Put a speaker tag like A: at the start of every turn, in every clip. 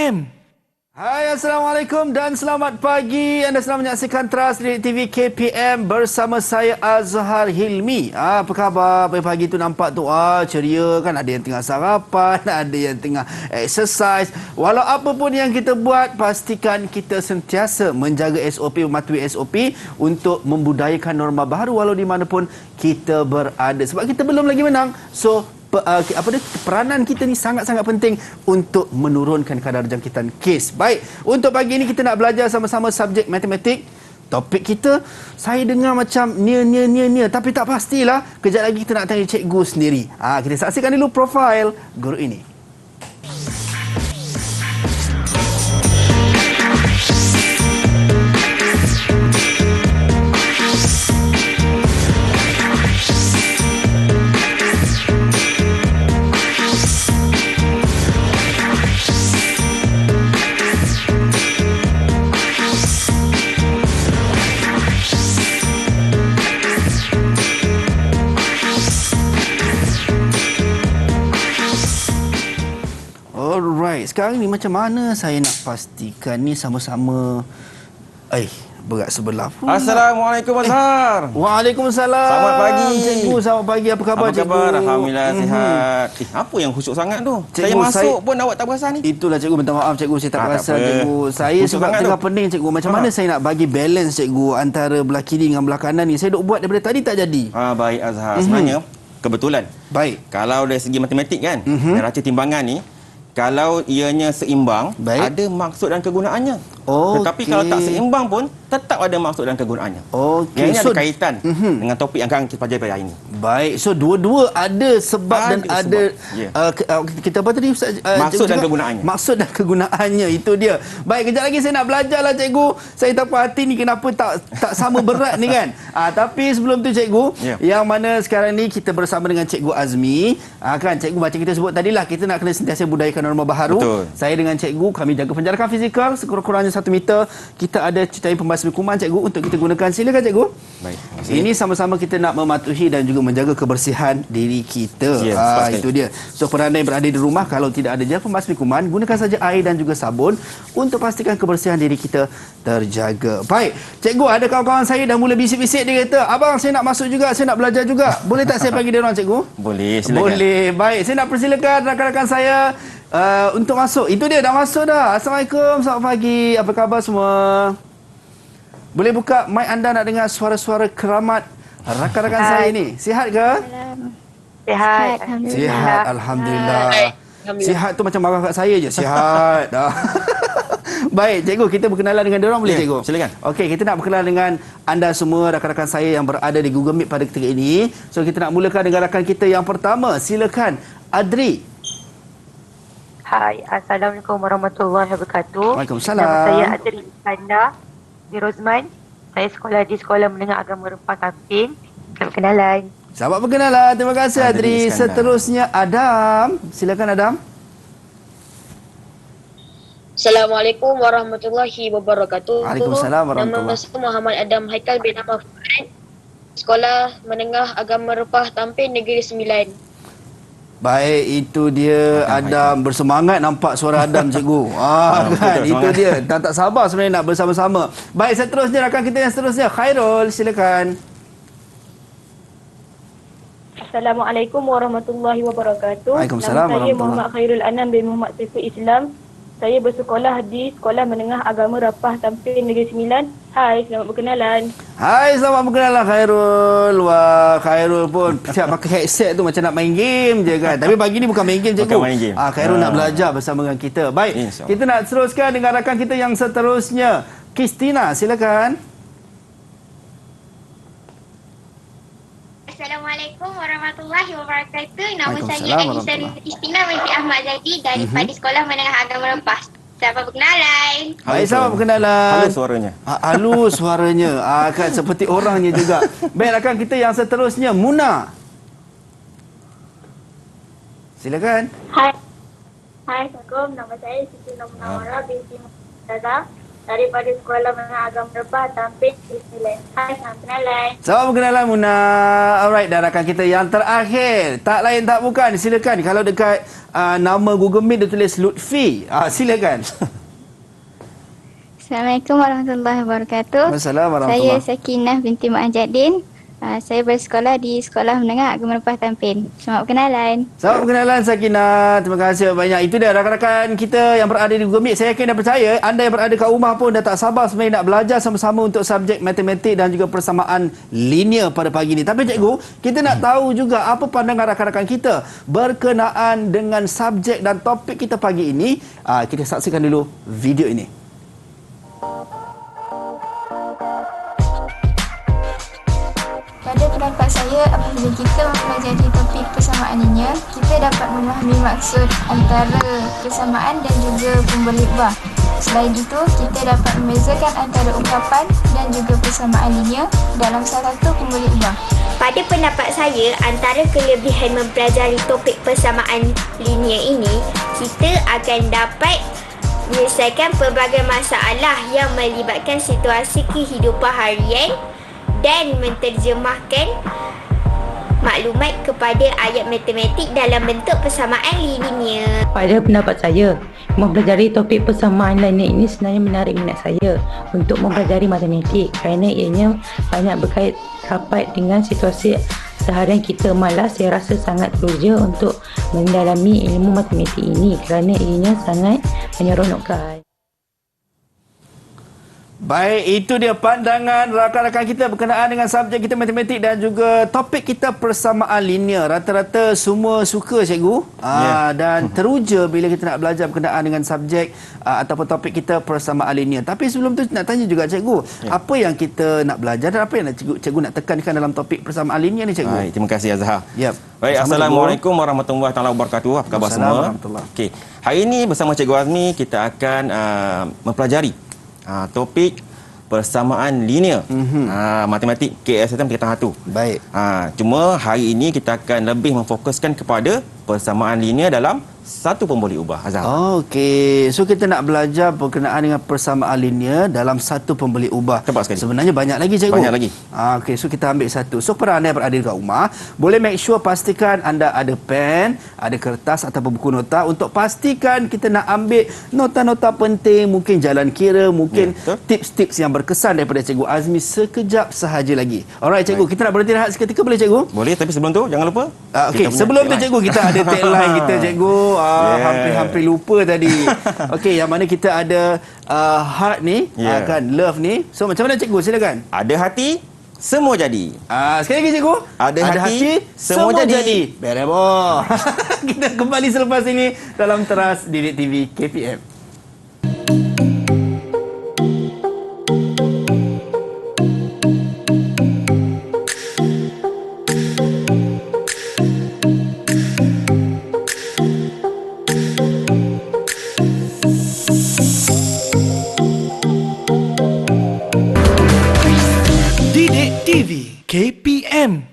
A: KPM.
B: Hai, Assalamualaikum dan selamat pagi. Anda sedang menyaksikan Trans Didik TV KPM bersama saya Azhar Hilmi. Apa khabar? Pagi-pagi tu nampak tu ceria kan, ada yang tengah sarapan, ada yang tengah exercise. Walau apa pun yang kita buat, pastikan kita sentiasa menjaga SOP, mematuhi SOP untuk membudayakan norma baru walau di mana pun kita berada. Sebab kita belum lagi menang. So peranan kita ni sangat-sangat penting untuk menurunkan kadar jangkitan kes. Baik, untuk pagi ini kita nak belajar sama-sama subjek matematik. Topik kita, saya dengar macam near, tapi tak pastilah. Kejap lagi kita nak tanya cikgu sendiri. Kita saksikan dulu profil guru ini. Alright, sekarang ni macam mana saya nak pastikan ni sama-sama berat sebelah pula.
A: Assalamualaikum Azhar.
B: Waalaikumsalam.
A: Selamat pagi.
B: Cikgu, selamat pagi. Apa khabar, cikgu?
A: Apa khabar? Alhamdulillah sihat. Apa yang khusyuk sangat tu? Cikgu, saya masuk pun awak tak perasan ni.
B: Itulah cikgu, minta maaf cikgu, saya tak perasan cikgu. Saya
A: khusyuk
B: sebab tengah pening cikgu. Macam mana saya nak bagi balance cikgu antara belah kiri dengan belah kanan ni? Saya duk buat daripada tadi tak jadi.
A: Baik Azhar. Sebenarnya kebetulan.
B: Baik.
A: Kalau dari segi matematik kan, neraca timbangan ni, kalau ianya seimbang, ada maksud dan kegunaannya. Tetapi kalau tak seimbang pun, tetap ada maksud dan kegunaannya. Yang ini ada kaitan dengan topik yang akan kita pelajari pada hari ini.
B: Baik, so dua-dua ada sebab dan ada kita apa tadi Ustaz?
A: Maksud dan kegunaannya.
B: Maksud dan kegunaannya, itu dia. Baik, kejap lagi saya nak belajarlah cikgu. Saya tak puas hati ni kenapa tak sama berat ni kan. Tapi sebelum tu cikgu, yang mana sekarang ni kita bersama dengan Cikgu Azmi. Kan cikgu macam kita sebut tadilah, kita nak kena sentiasa budayakan norma baharu.
A: Betul.
B: Saya dengan cikgu, kami jaga penjarakan fizikal sekurang-kurangnya 1 meter. Kita ada ceritain pembasmi kuman cikgu untuk kita gunakan. Silakan cikgu.
A: Baik.
B: Ini sama-sama kita nak mematuhi dan juga menjaga kebersihan diri kita. Itu dia. So peranan yang berada di rumah, kalau tidak ada gel pembasmi kuman, gunakan saja air dan juga sabun untuk pastikan kebersihan diri kita terjaga. Baik, cikgu, ada kawan-kawan saya dah mula bisik-bisik, dia kata, abang saya nak masuk juga, saya nak belajar juga. Boleh tak saya panggil dia orang cikgu?
A: Boleh, silakan.
B: Boleh. Baik, saya nak persilakan rakan-rakan saya untuk masuk. Itu dia, dah masuk dah. Assalamualaikum, selamat pagi. Apa khabar semua? Boleh buka mic anda nak dengar suara-suara keramat rakan-rakan saya ni. Sihat ke?
C: Sihat.
B: Sihat, Alhamdulillah. Sihat tu macam marah kat saya je. Sihat. Baik, cikgu, kita berkenalan dengan diorang boleh cikgu?
A: Silakan.
B: Okey, kita nak berkenalan dengan anda semua, rakan-rakan saya yang berada di Google Meet pada ketika ini. So, kita nak mulakan dengan rakan kita yang pertama. Silakan, Adri.
C: Hai, Assalamualaikum warahmatullahi wabarakatuh.
B: Waalaikumsalam.
C: Nama saya Adri Iskandar Firozman. Saya sekolah di Sekolah Menengah Agama Rempah Tampin. Selamat berkenalan.
B: Selamat berkenalan. Terima kasih Adri. Seterusnya Adam. Silakan Adam.
D: Assalamualaikum warahmatullahi wabarakatuh.
B: Waalaikumsalam warahmatullahi.
D: Nama saya Muhammad Adam Haikal bin Ahmad Fuad. Sekolah Menengah Agama Rempah Tampin Negeri Sembilan.
B: Baik, itu dia Adam. Bersemangat nampak suara Adam cikgu. Kan, itu dia. Tak sabar sebenarnya nak bersama-sama. Baik, seterusnya rakan kita yang seterusnya, Khairul, silakan.
E: Assalamualaikum warahmatullahi wabarakatuh.
B: Waalaikumsalam
E: Nama saya Muhammad Khairul Anam bin Muhammad Saiful Islam. Saya bersekolah di Sekolah Menengah Agama Rapah Tampin Negeri Sembilan. Hai, selamat berkenalan.
B: Hai, selamat berkenalan Khairul. Wah, Khairul pun siap pakai headset tu macam nak main game je kan. Tapi pagi ni bukan main game cikgu.
A: Bukan main game.
B: Khairul nak belajar bersama dengan kita. Baik, kita nak teruskan dengan rakan kita yang seterusnya. Kristina, silakan.
F: Assalamualaikum warahmatullahi wabarakatuh. Nama saya Anissa Istina binti Ahmad Zadi daripada Sekolah Menengah Agama Rempah. Selamat berkenalan.
B: Baik, selamat berkenalan.
A: Halus suaranya.
B: Halus suaranya. Kan seperti orangnya juga. Baik, rakan kita yang seterusnya, Muna. Silakan.
E: Hai. Assalamualaikum. Nama saya Siti Nawara binti Muhammad.
F: daripada Sekolah Menengah Agama Repah Tampin Negeri Sembilan. Hai, selamat kenalan.
B: Selamat berkenalan Muna. Alright, dan rakan kita yang terakhir. Tak lain tak bukan. Silakan. Kalau dekat nama Google Meet dia tulis Lutfi. Silakan.
G: Assalamualaikum warahmatullahi wabarakatuh.
B: Assalamualaikum
G: Saya
B: warahmatullahi.
G: Sakinah binti Mak Jadin. Saya bersekolah di Sekolah Menengah Agama Repah Tampin. Selamat berkenalan.
B: Selamat berkenalan Sakinah. Terima kasih banyak. Itu dia rakan-rakan kita yang berada di Google Meet. Saya yakin dan percaya anda yang berada kat rumah pun dah tak sabar sebenarnya nak belajar sama-sama untuk subjek matematik dan juga persamaan linear pada pagi ini. Tapi cikgu, kita nak tahu juga apa pandangan rakan-rakan kita berkenaan dengan subjek dan topik kita pagi ini. Kita saksikan dulu video ini.
G: Pada pendapat saya, apabila kita mempelajari topik persamaan linear, kita dapat memahami maksud antara persamaan dan juga pemberi ubah. Selain itu, kita dapat membezakan antara ungkapan dan juga persamaan linear dalam salah satu pemberi ubah.
F: Pada pendapat saya, antara kelebihan mempelajari topik persamaan linear ini, kita akan dapat menyelesaikan pelbagai masalah yang melibatkan situasi kehidupan harian dan menterjemahkan maklumat kepada ayat matematik dalam bentuk persamaan linear.
H: Pada pendapat saya, mempelajari topik persamaan linear ini sebenarnya menarik minat saya untuk mempelajari matematik kerana ianya banyak berkait rapat dengan situasi seharian kita. Malah saya rasa sangat teruja untuk mendalami ilmu matematik ini kerana ianya sangat menyeronokkan.
B: Baik, itu dia pandangan rakan-rakan kita berkenaan dengan subjek kita matematik dan juga topik kita persamaan linear. Rata-rata semua suka cikgu dan teruja bila kita nak belajar berkenaan dengan subjek ataupun topik kita persamaan linear. Tapi sebelum tu nak tanya juga cikgu, apa yang kita nak belajar dan apa yang cikgu nak tekankan dalam topik persamaan linear ni cikgu?
A: Baik, terima kasih Azhar.
B: Yep.
A: Baik, Assalamualaikum warahmatullahi wabarakatuh. Apa khabar semua? Okey. Hari ini bersama Cikgu Azmi kita akan mempelajari topik persamaan linear matematik KSM tingkatan 1.
B: Baik.
A: Cuma hari ini kita akan lebih memfokuskan kepada persamaan linear dalam satu pun boleh ubah, Azhar.
B: Okey. So kita nak belajar berkenaan dengan persamaan linear dalam satu pun boleh ubah.
A: Tepat sekali.
B: Sebenarnya banyak lagi cikgu.
A: Banyak lagi.
B: Okey, so kita ambil satu. So para anda yang berada di rumah, boleh make sure pastikan anda ada pen, ada kertas ataupun buku nota untuk pastikan kita nak ambil nota-nota penting, mungkin jalan kira, mungkin tips-tips yang berkesan daripada Cikgu Azmi sekejap sahaja lagi. Alright cikgu, kita nak berhenti rehat seketika boleh cikgu?
A: Boleh, tapi sebelum tu jangan lupa.
B: Okey, sebelum tu cikgu kita ada tagline kita cikgu. Hampir lupa tadi. Okey, yang mana kita ada heart ni, kan love ni. So macam mana cikgu, silakan.
A: Ada hati, semua jadi.
B: Sekali lagi cikgu.
A: Ada hati, semua jadi.
B: Berebo. Kita kembali selepas ini dalam Teras Didik TV KPM.
I: KPM.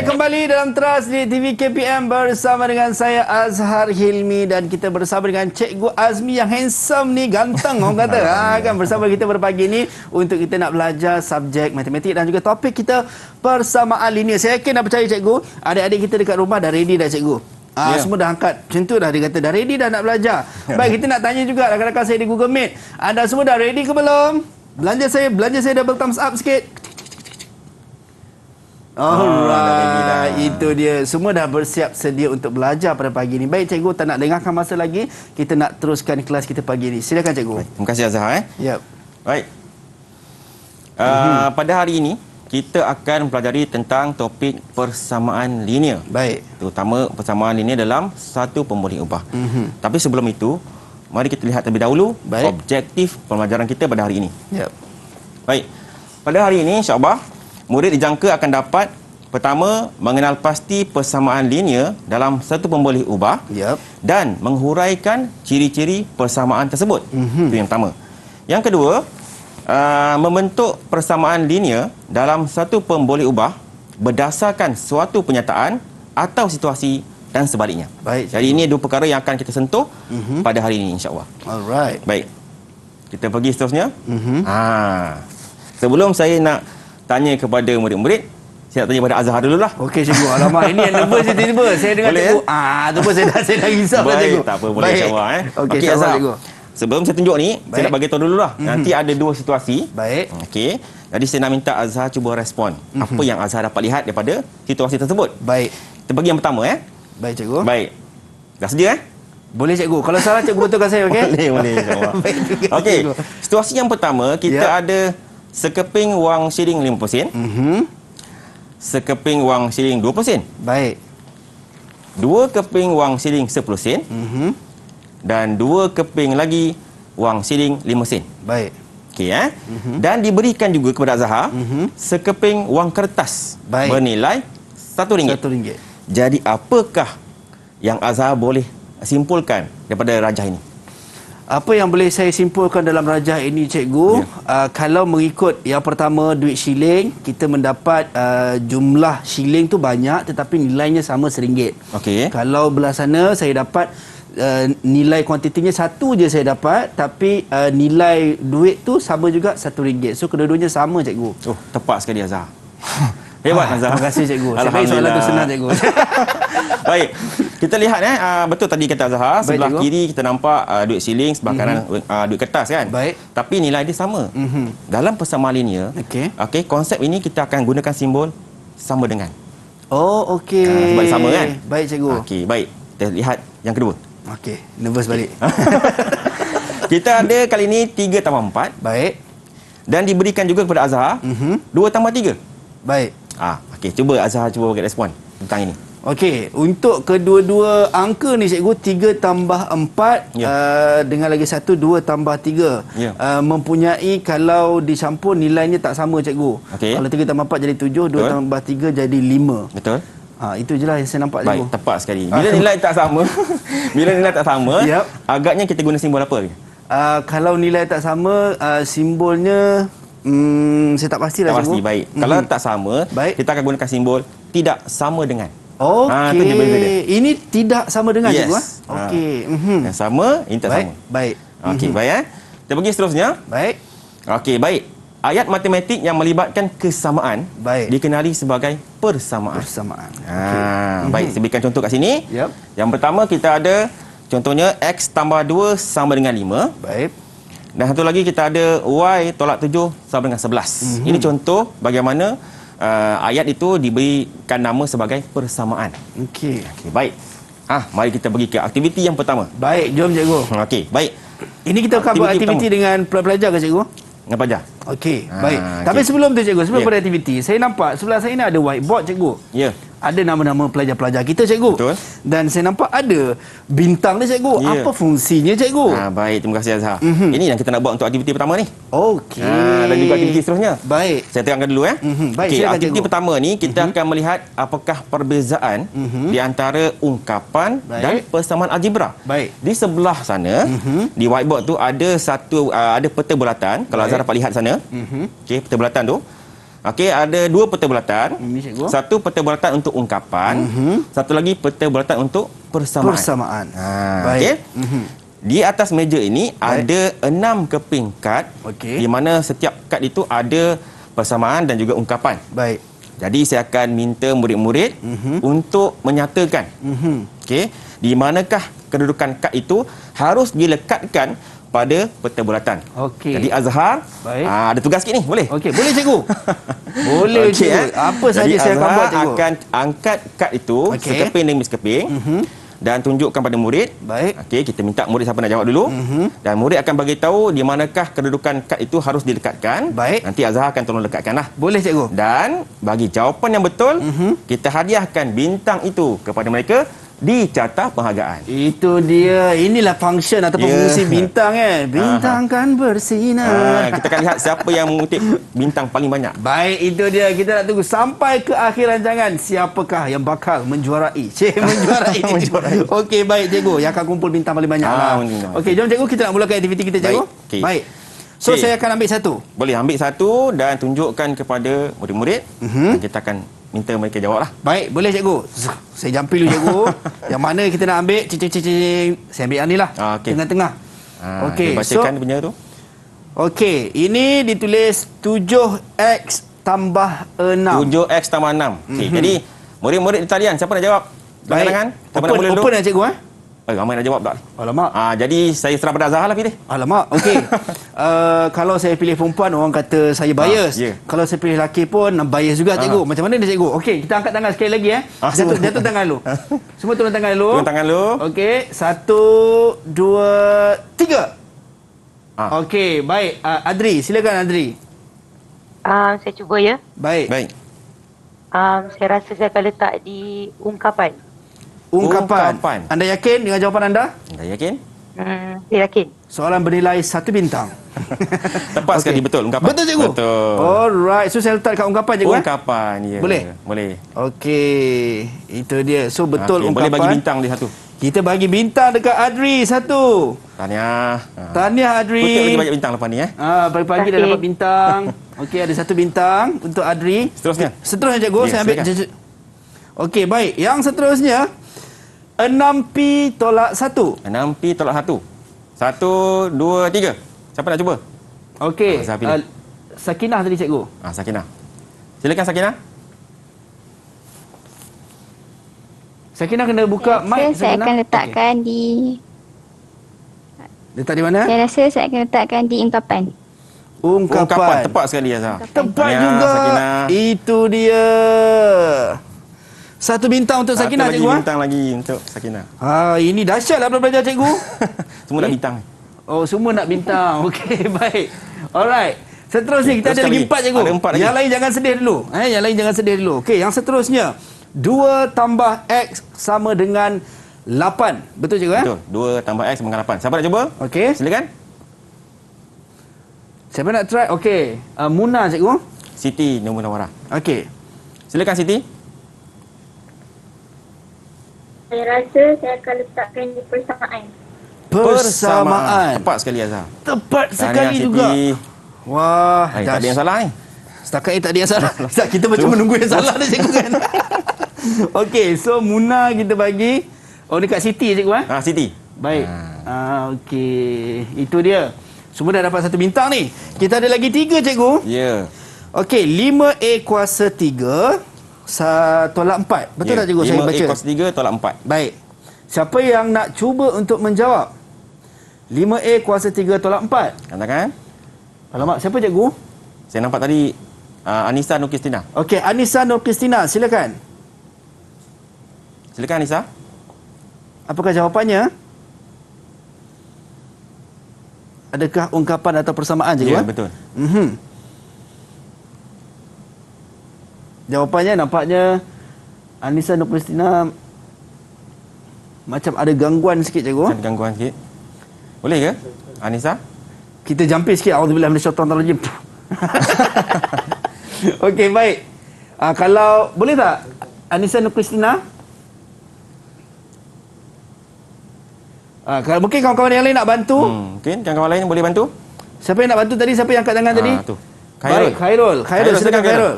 B: Kembali dalam Teras di TV KPM bersama dengan saya Azhar Hilmi dan kita bersama dengan Cikgu Azmi yang handsome ni, ganteng orang kata kan, bersama kita pada pagi ni untuk kita nak belajar subjek matematik dan juga topik kita persamaan linear. Saya yakin dan percaya cikgu, adik-adik kita dekat rumah dah ready dah cikgu. Semua dah angkat macam tu dah, dia kata dah ready dah nak belajar. Baik, kita nak tanya juga rakan-rakan saya di Google Meet, anda semua dah ready ke belum? Belanja saya double thumbs up sikit. Alright, itu dia. Semua dah bersiap sedia untuk belajar pada pagi ni. Baik cikgu, tak nak lengahkan masa lagi. Kita nak teruskan kelas kita pagi ni. Silakan cikgu.
A: Baik, terima kasih Azhar.
B: Yep.
A: Baik. Pada hari ini kita akan mempelajari tentang topik persamaan linear.
B: Baik.
A: Terutama persamaan linear dalam satu pemboleh ubah. Tapi sebelum itu, mari kita lihat terlebih dahulu objektif pembelajaran kita pada hari ini.
B: Yep.
A: Baik. Pada hari ini insya-Allah murid dijangka akan dapat pertama mengenal pasti persamaan linear dalam satu pemboleh ubah dan menghuraikan ciri-ciri persamaan tersebut. Itu yang pertama. Yang kedua, membentuk persamaan linear dalam satu pemboleh ubah berdasarkan suatu penyataan atau situasi dan sebaliknya.
B: Baik.
A: Jadi ini dua perkara yang akan kita sentuh pada hari ini insya-Allah.
B: Alright.
A: Baik. Kita pergi seterusnya. Sebelum saya nak tanya kepada murid-murid, saya nak tanya pada Azhar dululah.
B: Okey cikgu. Alamak, ini yang nervous tiba-tiba. Saya dengar
A: Boleh,
B: cikgu. Tu pun saya dah risau dah cikgu.
A: Tak apa, boleh insya-Allah
B: Okey,
A: Okey Azhar.
B: cikgu.
A: Sebelum saya tunjuk ni, saya nak bagi tahu dululah. Nanti ada dua situasi.
B: Baik.
A: Okey. Jadi saya nak minta Azhar cuba respon apa yang Azhar dapat lihat daripada situasi tersebut.
B: Baik.
A: Kita bagi yang pertama
B: Baik cikgu.
A: Baik. Dah sedia
B: Boleh cikgu. Kalau salah cikgu betulkan saya, okey?
A: Boleh insya-Allah.
B: Baik juga,
A: Okey.
B: cikgu.
A: Situasi yang pertama, kita ada sekeping wang shilling 50 sen. Sekeping wang shilling 20 sen.
B: Baik.
A: Dua keping wang shilling 10 sen. Dan dua keping lagi wang shilling 5 sen.
B: Baik.
A: Okey Dan diberikan juga kepada Azhar sekeping wang kertas bernilai RM1.
B: RM1.
A: Jadi apakah yang Azhar boleh simpulkan daripada rajah ini?
B: Apa yang boleh saya simpulkan dalam rajah ini cikgu, kalau mengikut yang pertama duit shilling, kita mendapat jumlah shilling tu banyak tetapi nilainya sama RM1.
A: Okey.
B: Kalau belah sana saya dapat nilai kuantitinya satu je saya dapat, tapi nilai duit tu sama juga RM1. So kedua-duanya sama cikgu.
A: Oh, tepat sekali Azhar. Hebat Azhar.
B: Terima kasih cikgu. Saya bagi soalan tu senang cikgu.
A: Baik. Kita lihat betul tadi kata Azhar, sebelah
B: cikgu.
A: kiri kita nampak duit shilling, sebelah kanan duit kertas kan.
B: Baik.
A: Tapi nilai dia sama. Dalam persamaan linear, okey, konsep ini kita akan gunakan simbol sama dengan.
B: Oh, okey.
A: Sebab dia sama kan?
B: Baik cikgu.
A: Okey, baik. Kita lihat yang kedua.
B: Okey, nervous balik.
A: Kita ada kali ini 3 tambah 4.
B: Baik.
A: Dan diberikan juga kepada Azhar 2 tambah 3.
B: Baik.
A: Okey, cuba Azhar cuba bagi respon tentang ini.
B: Okey, untuk kedua-dua angka ni cikgu, 3 tambah 4 dengan lagi satu 2 tambah 3 mempunyai, kalau dicampur nilainya tak sama cikgu. Kalau 3 tambah 4 jadi 7, 2 tambah 3 jadi 5.
A: Betul.
B: Itu je lah yang saya nampak cikgu.
A: Baik, tepat sekali. Bila nilai tak sama, bila nilai tak sama, agaknya kita guna simbol apa?
B: Kalau nilai tak sama, simbolnya saya tak pastilah
A: tak
B: cikgu.
A: pasti, baik. Kalau tak sama, kita akan gunakan simbol tidak sama dengan.
B: Okey.
A: Itu je beza dia.
B: Ini tidak sama dengan cikgu. Okey.
A: Yang sama, ini tak sama.
B: Baik.
A: Okey, baik Kita pergi seterusnya.
B: Baik.
A: Okey, baik. Ayat matematik yang melibatkan kesamaan dikenali sebagai persamaan. Baik, saya berikan contoh kat sini. Yang pertama kita ada contohnya X tambah 2 sama dengan 5.
B: Baik.
A: Dan satu lagi kita ada Y tolak 7 sama dengan 11. Ini contoh bagaimana ayat itu diberikan nama sebagai persamaan.
B: Okey.
A: Baik. Mari kita pergi ke aktiviti yang pertama.
B: Baik, jom cikgu.
A: Okey, baik.
B: Ini kita akan buat aktiviti dengan pelajar ke cikgu?
A: Dengan pelajar.
B: Okey, baik. Tapi sebelum tu cikgu, sebelum pada aktiviti, saya nampak sebelah saya ni ada whiteboard cikgu.
A: Ya.
B: Ada nama-nama pelajar-pelajar kita cikgu.
A: Betul.
B: Dan saya nampak ada bintang dia cikgu. Apa fungsinya cikgu?
A: Baik, terima kasih Azhar. Ini yang kita nak buat untuk aktiviti pertama ni.
B: Okey.
A: Dan juga aktiviti seterusnya.
B: Baik.
A: Saya terangkan dulu
B: Baik,
A: okey,
B: silakan
A: aktiviti
B: cikgu.
A: pertama ni kita akan melihat apakah perbezaan di antara ungkapan dan persamaan algebra.
B: Baik.
A: Di sebelah sana di whiteboard tu ada ada peta bulatan. Kalau Azhar dapat lihat sana. Okey, peta bulatan tu. Okey, ada 2 peta bulatan. Satu peta bulatan untuk ungkapan, satu lagi peta bulatan untuk persamaan.
B: Baik.
A: Okey. Di atas meja ini ada 6 keping kad, di mana setiap kad itu ada persamaan dan juga ungkapan.
B: Baik.
A: Jadi saya akan minta murid-murid untuk menyatakan okey, di manakah kedudukan kad itu harus dilekatkan pada peta bulatan.
B: Okey.
A: Jadi Azhar ada tugas sikit ni, boleh?
B: Okey, boleh cikgu. Boleh cikgu. Apa saja saya akan buat cikgu?
A: Akan angkat kad itu sekeping demi sekeping dan tunjukkan pada murid.
B: Baik.
A: Okey, kita minta murid siapa nak jawab dulu. Dan murid akan bagi tahu di manakah kedudukan kad itu harus dilekatkan.
B: Baik.
A: Nanti Azhar akan tolong lekatkanlah.
B: Boleh cikgu.
A: Dan bagi jawapan yang betul, kita hadiahkan bintang itu kepada mereka dicatat penghargaan.
B: Itu dia. Inilah function ataupun fungsi bintang Bintang kan bersinar.
A: Kita akan lihat siapa yang mengutip bintang paling banyak.
B: Baik, itu dia. Kita nak tunggu sampai ke akhir rancangan. Siapakah yang bakal menjuarai? Menjuarai. Okey, baik cikgu. Yang akan kumpul bintang paling banyak lah. Okey, jom cikgu, kita nak mulakan aktiviti kita cikgu. Baik. So, saya akan ambil satu.
A: Boleh ambil satu dan tunjukkan kepada murid-murid. Dan kita akan minta mereka jawab lah.
B: Baik, boleh cikgu. Saya jampi dulu cikgu. Yang mana kita nak ambil? Cing. Saya ambil yang ni lah. Tengah-tengah. Okey,
A: bacakan punya tu.
B: Okey, ini ditulis 7x tambah 6.
A: 7x tambah 6. Okey, jadi murid-murid di talian, siapa nak jawab?
B: Baik.
A: Tangan. Siapa nak mula dulu?
B: Open lah cikgu.
A: Ramai nak jawab tak?
B: Alamak.
A: Jadi saya serah pada Azhar lah pilih.
B: Alamak. Okey. Kalau saya pilih perempuan, orang kata saya bias. Kalau saya pilih lelaki pun bias juga cikgu. Macam mana ni cikgu? Okey, kita angkat tangan sekali lagi Jatuh tangan dulu. Semua turun tangan dulu.
A: Turun tangan dulu.
B: Okey, 1 2 3. Okey, baik. Adri, silakan Adri.
C: Saya cuba ya.
B: Baik.
C: Saya rasa saya akan letak di ungkapan.
B: Ungkapan. Anda yakin dengan jawapan anda?
A: Anda yakin?
C: Saya yakin.
B: Soalan bernilai 1 bintang.
A: Tepat sekali, betul ungkapan.
B: Betul cikgu?
A: Betul.
B: Alright. So saya letak kat ungkapan cikgu.
A: Ungkapan, ya. Boleh.
B: Okey. Itu dia. So betul ungkapan.
A: Boleh bagi bintang dia satu.
B: Kita bagi bintang dekat Adri satu. Tahniah Adri.
A: Kutip lagi banyak bintang lepas ni
B: pagi-pagi dah dapat bintang. Okey, ada 1 bintang untuk Adri. Seterusnya cikgu, saya ambil. Okey, baik. Yang seterusnya 6P tolak 1.
A: 6P tolak 1. 1, 2, 3. Siapa nak cuba?
B: Okey. Sakinah tadi cikgu.
A: Sakinah. Silakan Sakinah.
B: Sakinah kena buka mic.
G: Saya akan letakkan di...
B: Letak di mana?
G: Saya rasa saya akan letakkan di ungkapan.
B: Ungkapan.
A: Tepat sekali Azhar.
B: Tepat juga.
A: Sakinah.
B: Itu dia. 1 bintang untuk Sakinah cikgu.
A: 1 bintang lagi untuk Sakinah.
B: Ini dahsyatlah belajar cikgu.
A: Semua nak bintang.
B: Semua nak bintang. Okey, baik. Alright. Seterusnya kita ada lagi 4 cikgu.
A: Ada 4 lagi.
B: Yang lain jangan sedih dulu. Yang lain jangan sedih dulu. Okey, yang seterusnya 2 tambah X sama dengan 8. Betul cikgu?
A: Betul. 2 tambah X sama dengan 8. Siapa nak cuba?
B: Okey.
A: Silakan.
B: Siapa nak try? Okey. Muna cikgu.
A: Siti Nur Munawwarah.
B: Okey.
A: Silakan Siti.
E: Saya rasa saya akan letakkan di
B: Persamaan.
A: Tepat sekali Azhar.
B: Tepat sekali juga. Wah,
A: tak ada yang salah ni.
B: Setakat ini tak ada yang salah. Kita macam menunggu yang salah dah cikgu kan. Okey, so Muna kita bagi. Dekat Siti cikgu
A: Siti.
B: Baik. Okey, itu dia. Semua dah dapat 1 bintang ni. Kita ada lagi 3 cikgu.
A: Ya.
B: Okey, 5A kuasa 3 tolak 4. Betul tak cikgu saya baca?
A: 5A kuasa 3 tolak 4.
B: Baik. Siapa yang nak cuba untuk menjawab? 5A kuasa 3 tolak 4.
A: Katakan.
B: Alamak, siapa cikgu?
A: Saya nampak tadi Anissa Nur Kristina.
B: Okey, Anissa Nur Kristina, silakan.
A: Silakan Anissa.
B: Apakah jawapannya? Adakah ungkapan atau persamaan cikgu?
A: Ya, betul.
B: Jawapannya nampaknya Anissa Nur Kristina macam ada gangguan sikit cikgu.
A: Ada gangguan sikit. Boleh ke Anissa?
B: Kita jampi sikit. Auzubillahi minasyaitanir rajim. Okey, baik. Kalau boleh tak Anissa Nur Kristina? Kalau mungkin kawan-kawan yang lain nak bantu.
A: Mungkin kawan-kawan lain boleh bantu.
B: Siapa yang nak bantu tadi? Siapa yang angkat tangan tadi?
A: Tu.
B: Baik, Khairul. Silakan Khairul.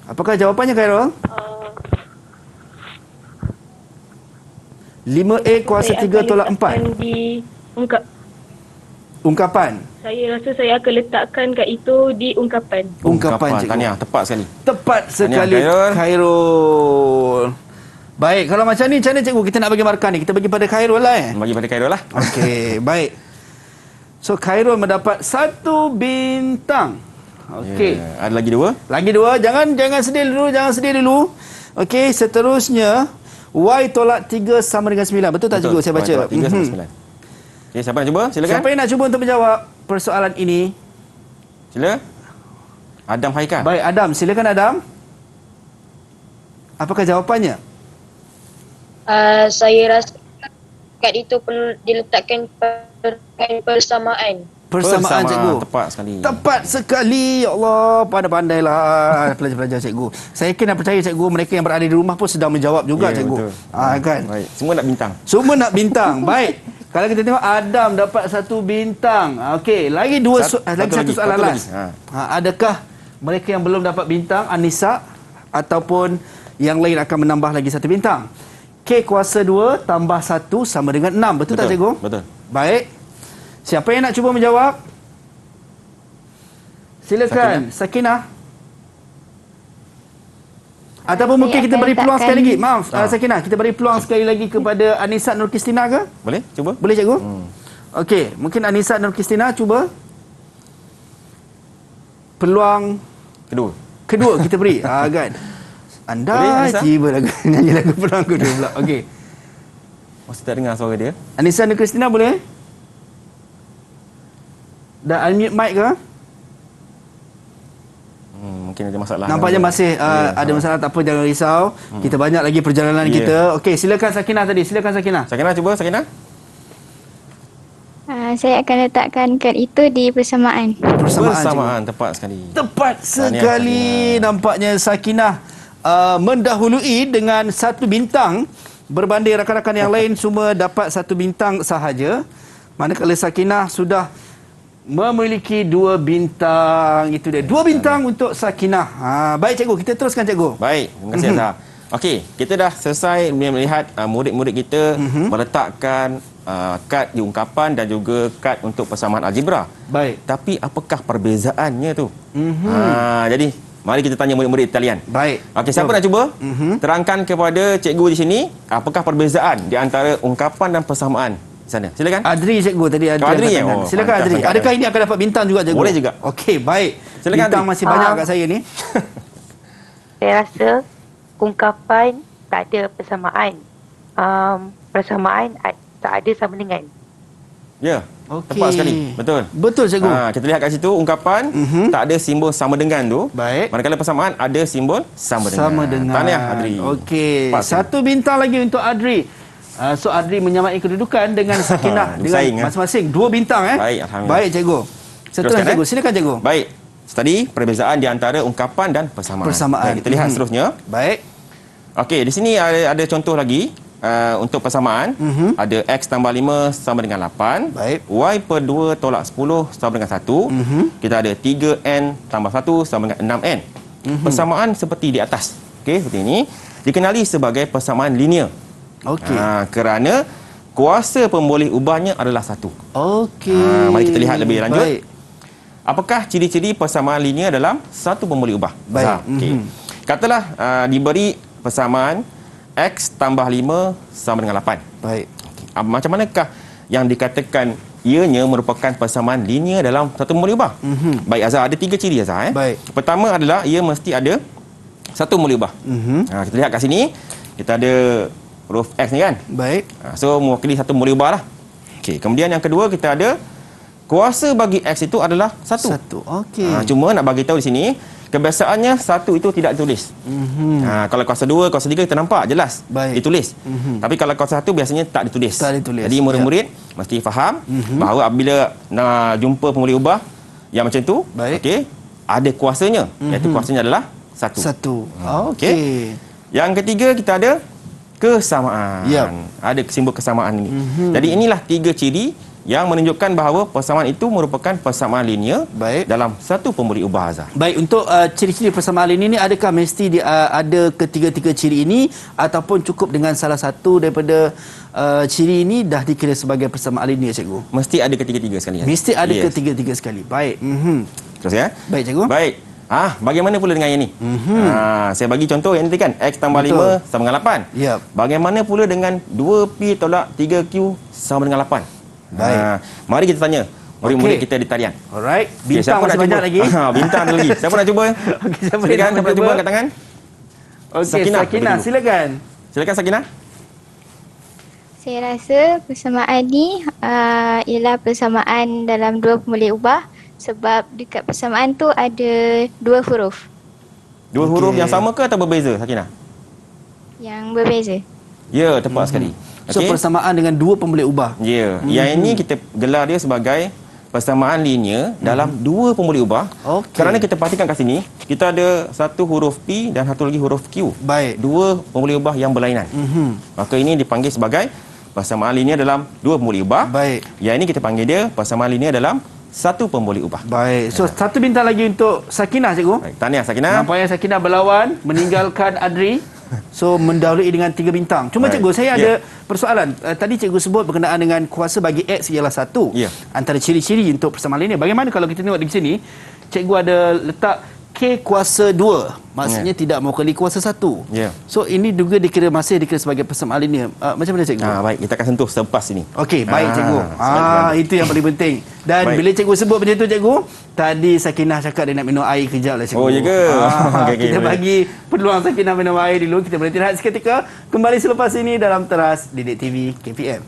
B: Apakah jawapannya Khairul? 5A kuasa 3 tolak 4.
E: Di
B: ungkapan.
E: Saya rasa saya akan letakkan kat itu di ungkapan.
B: Ungkapan cikgu.
A: Tahniah, tepat sekali.
B: Tepat sekali Khairul. Baik, kalau macam ni macam mana cikgu kita nak bagi markah ni? Kita bagi pada Khairul lah
A: Bagi pada Khairul lah.
B: Okey, baik. So Khairul mendapat 1 bintang. Okey.
A: Ada lagi 2.
B: Lagi 2. Jangan sedih dulu, Okey, seterusnya Y tolak 3 sama dengan 9. Betul tak cikgu saya baca?
A: Y tolak 3 sama 9. Okey, siapa nak cuba? Silakan.
B: Siapa yang nak cuba untuk menjawab persoalan ini?
A: Sila. Adam Haikal.
B: Baik, Adam. Silakan Adam. Apakah jawapannya?
D: Saya rasa kad itu perlu diletakkan persamaan.
B: Persamaan, cikgu.
A: Tepat sekali.
B: Tepat sekali. Ya Allah, pandai-pandailah pelajar-pelajar cikgu. Saya yakin dan percaya cikgu, mereka yang berada di rumah pun sedang menjawab juga, cikgu.
A: Betul.
B: Kan?
A: Baik. Semua nak bintang.
B: Semua nak bintang. Baik. Kalau kita tengok Adam dapat 1 bintang. Okey, lagi satu soalan last. Adakah mereka yang belum dapat bintang, Anissa ataupun yang lain akan menambah lagi 1 bintang? K kuasa 2 tambah 1 sama dengan 6. Betul tak, cikgu?
A: Betul.
B: Baik. Siapa yang nak cuba menjawab? Silakan, Sakinah. Ataupun mungkin kita beri peluang sekali lagi. Maaf, Sakinah, kita beri peluang sekali lagi kepada Anissa Nur Kristina ke?
A: Boleh? Cuba.
B: Boleh, cikgu? Okey, mungkin Anissa Nur Kristina cuba. Peluang kedua kita beri. Kan. Anda tiba lagu nyanyi lagu peluang kedua pula. Okey.
A: Masih tak dengar suara dia.
B: Anissa Nur Kristina boleh? Dah unmute mic ke?
A: Mungkin ada masalah.
B: Nampaknya masih ada masalah. Tak apa, jangan risau. Kita banyak lagi perjalanan kita. Okey, silakan Sakinah tadi. Silakan Sakinah.
A: Sakinah cuba, Sakinah.
G: Saya akan letakkan kad itu di persamaan.
A: Persamaan, tepat sekali.
B: Tepat sekali. Nampaknya Sakinah mendahului dengan 1 bintang berbanding rakan-rakan yang lain semua dapat 1 bintang sahaja. Manakala Sakinah sudah memiliki 2 bintang. Itu dia, 2 bintang untuk Sakinah. Baik, cikgu, kita teruskan, cikgu.
A: Baik, terima kasih Azhar. Okey, kita dah selesai melihat murid-murid kita meletakkan kad di ungkapan dan juga kad untuk persamaan algebra.
B: Baik.
A: Tapi apakah perbezaannya tu? Jadi mari kita tanya murid-murid talian.
B: Baik.
A: Okey, siapa nak cuba terangkan kepada cikgu di sini apakah perbezaan di antara ungkapan dan persamaan di sana? Silakan.
B: Adri, cikgu tadi. Adri, silakan Adri. Adakah ini akan dapat bintang juga, cikgu?
A: Boleh juga.
B: Okey, baik.
A: Silakan,
B: bintang
A: Adri.
B: masih banyak kat saya ni.
C: Saya rasa ungkapan tak ada persamaan. Persamaan tak ada sama dengan.
A: Ya.
B: Okey.
A: Tepat sekali. Betul.
B: Betul, cikgu.
A: Kita lihat kat situ ungkapan tak ada simbol sama dengan tu.
B: Baik.
A: Manakala persamaan ada simbol sama dengan. Tahniah Adri.
B: Okey.
A: Tepat
B: 1 bintang lagi untuk Adri. So Adri menyamai kedudukan dengan Sakinah dengan masing-masing 2 bintang.
A: Baik, alhamdulillah.
B: Baik, cikgu. Seterusnya, cikgu. Silakan, cikgu.
A: Baik. Tadi perbezaan di antara ungkapan dan persamaan. Baik, kita lihat seterusnya.
B: Baik.
A: Okey, di sini ada contoh lagi untuk persamaan. Ada X tambah 5 sama dengan 8.
B: Baik.
A: Y per 2 tolak 10 sama dengan 1. Kita ada 3N tambah 1 sama dengan 6N. Persamaan seperti di atas. Okey, seperti ini. Dikenali sebagai persamaan linear.
B: Okey.
A: Kerana kuasa pemboleh ubahnya adalah 1.
B: Okey.
A: Mari kita lihat lebih lanjut.
B: Baik.
A: Apakah ciri-ciri persamaan linear dalam satu pemboleh ubah?
B: Baik.
A: Okey. Katalah diberi persamaan X tambah 5 sama dengan 8.
B: Baik.
A: Macam manakah yang dikatakan ianya merupakan persamaan linear dalam satu pemboleh ubah? Baik, Azhar, ada 3 ciri, Azhar.
B: Baik.
A: Pertama adalah ia mesti ada satu pemboleh ubah. Kita lihat kat sini, kita ada huruf X ni kan?
B: Baik.
A: So mewakili satu pemboleh ubah lah. Okey, kemudian yang kedua kita ada kuasa bagi X itu adalah 1.
B: Okey.
A: Cuma nak bagi tahu di sini, kebiasaannya 1 itu tidak ditulis. Kalau kuasa 2, kuasa 3 kita nampak jelas ditulis. Tapi kalau kuasa 1 biasanya tak ditulis. Jadi murid-murid mesti faham bahawa apabila nak jumpa pemboleh ubah yang macam tu, okey, ada kuasanya, iaitu kuasanya adalah 1.
B: Okey.
A: Yang ketiga kita ada kesamaan. Ada simbol kesamaan ini. Jadi inilah 3 ciri yang menunjukkan bahawa persamaan itu merupakan persamaan linear dalam satu pemboleh ubah, Azhar.
B: Baik, untuk ciri-ciri persamaan linear ini, adakah mesti ada ketiga-tiga ciri ini ataupun cukup dengan salah satu daripada ciri ini dah dikira sebagai persamaan linear, cikgu?
A: Mesti ada ketiga-tiga sekali.
B: Mesti ada ketiga-tiga sekali. Baik.
A: Terus ya.
B: Baik, cikgu.
A: Baik. Bagaimana pula dengan yang ini? Saya bagi contoh yang ini kan, X tambah 5 sama dengan 8. Bagaimana pula dengan 2P tolak 3Q sama dengan 8? Baik. Mari kita tanya murid-murid kita di talian.
B: Alright. Bintang masih banyak lagi.
A: Bintang ada lagi. Siapa nak cuba?
B: Siapa
A: nak cuba angkat tangan?
B: Okey, Sakinah, silakan.
A: Silakan, Sakinah.
G: Saya rasa persamaan ni ialah persamaan dalam 2 pemboleh ubah sebab dekat persamaan tu ada 2 huruf.
A: 2 huruf yang sama ke atau berbeza, Sakinah?
G: yang berbeza.
A: Ya, tepat sekali.
B: So persamaan dengan dua pemboleh ubah.
A: Ya, yang ini kita gelar dia sebagai persamaan linear dalam dua pemboleh ubah. Kerana kita perhatikan kat sini, kita ada satu huruf P dan satu lagi huruf Q.
B: Baik.
A: Dua pemboleh ubah yang berlainan. Maka ini dipanggil sebagai persamaan linear dalam dua pemboleh ubah.
B: Baik.
A: Yang ini kita panggil dia persamaan linear dalam satu pemboleh ubah.
B: Baik. So satu bintang lagi untuk Sakinah, cikgu.
A: Baik, tahniah Sakinah.
B: Nampaknya Sakinah berlawan meninggalkan Adri. So mendahului dengan 3 bintang. Cuma
A: Baik.
B: cikgu, saya ada persoalan. Tadi cikgu sebut berkenaan dengan kuasa bagi X ialah 1. Antara ciri-ciri untuk persamaan linear. Bagaimana kalau kita tengok di sini, cikgu ada letak K kuasa 2. Maksudnya tidak mewakili kuasa 1. So ini juga masih dikira sebagai persamaan linear. Macam mana cikgu?
A: Baik, kita akan sentuh selepas ini.
B: Okey, baik cikgu. Itu yang paling penting. Dan
A: Baik.
B: bila cikgu sebut macam tu cikgu, tadi Sakinah cakap dia nak minum air kejap lah cikgu.
A: Oh, ya ke? Okey,
B: Kita
A: boleh.
B: bagi peluang Sakinah minum air dulu. Kita boleh rehat seketika. Kembali selepas ini dalam Teras Didik TV KPM.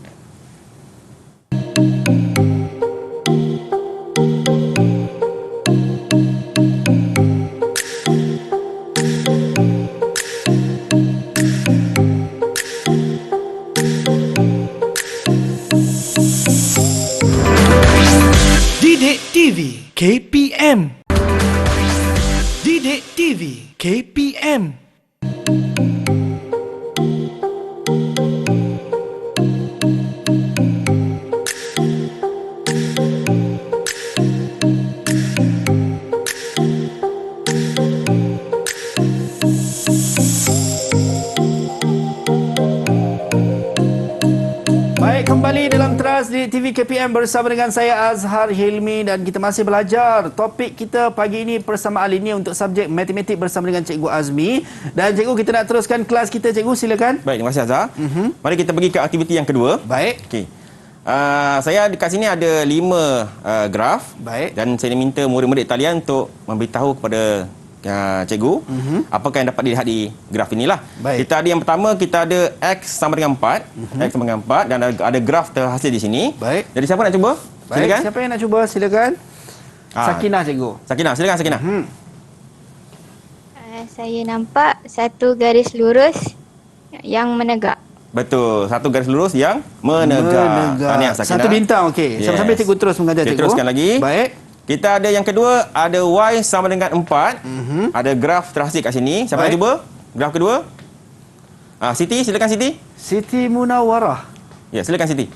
I: Didik TV KPM. Didik TV KPM.
B: Baik, kembali dalam Teras di TV KPM bersama dengan saya Azhar Hilmi dan kita masih belajar. Topik kita pagi ini persamaan linear untuk subjek matematik bersama dengan Cikgu Azmi. Dan Cikgu, kita nak teruskan kelas kita. Cikgu, silakan.
A: Baik, terima kasih Azhar. Mari kita pergi ke aktiviti yang kedua.
B: Baik.
A: Okey. Saya dekat sini ada 5 graf.
B: Baik.
A: Dan saya minta murid-murid talian untuk memberitahu kepada cikgu apakah yang dapat dilihat di graf inilah.
B: Baik.
A: Kita ada yang pertama, kita ada X sama dengan 4. X sama dengan 4 dan ada graf terhasil di sini.
B: Baik.
A: Jadi siapa nak cuba?
B: Baik,
A: Silakan.
B: siapa yang nak cuba? Silakan. Sakinah, cikgu.
A: Sakinah, silakan Sakinah.
G: Saya nampak satu garis lurus yang menegak.
A: Betul, satu garis lurus yang menegak. Tahniah Sakinah.
B: Satu bintang, okey. Sampai cikgu terus mengajar
A: Okey,
B: cikgu.
A: teruskan lagi.
B: Baik.
A: Kita ada yang kedua, ada Y sama dengan 4. Ada graf terhasil kat sini. Siapa nak cuba? Graf kedua. Siti, silakan Siti.
B: Siti Munawwarah.
A: Ya, silakan Siti.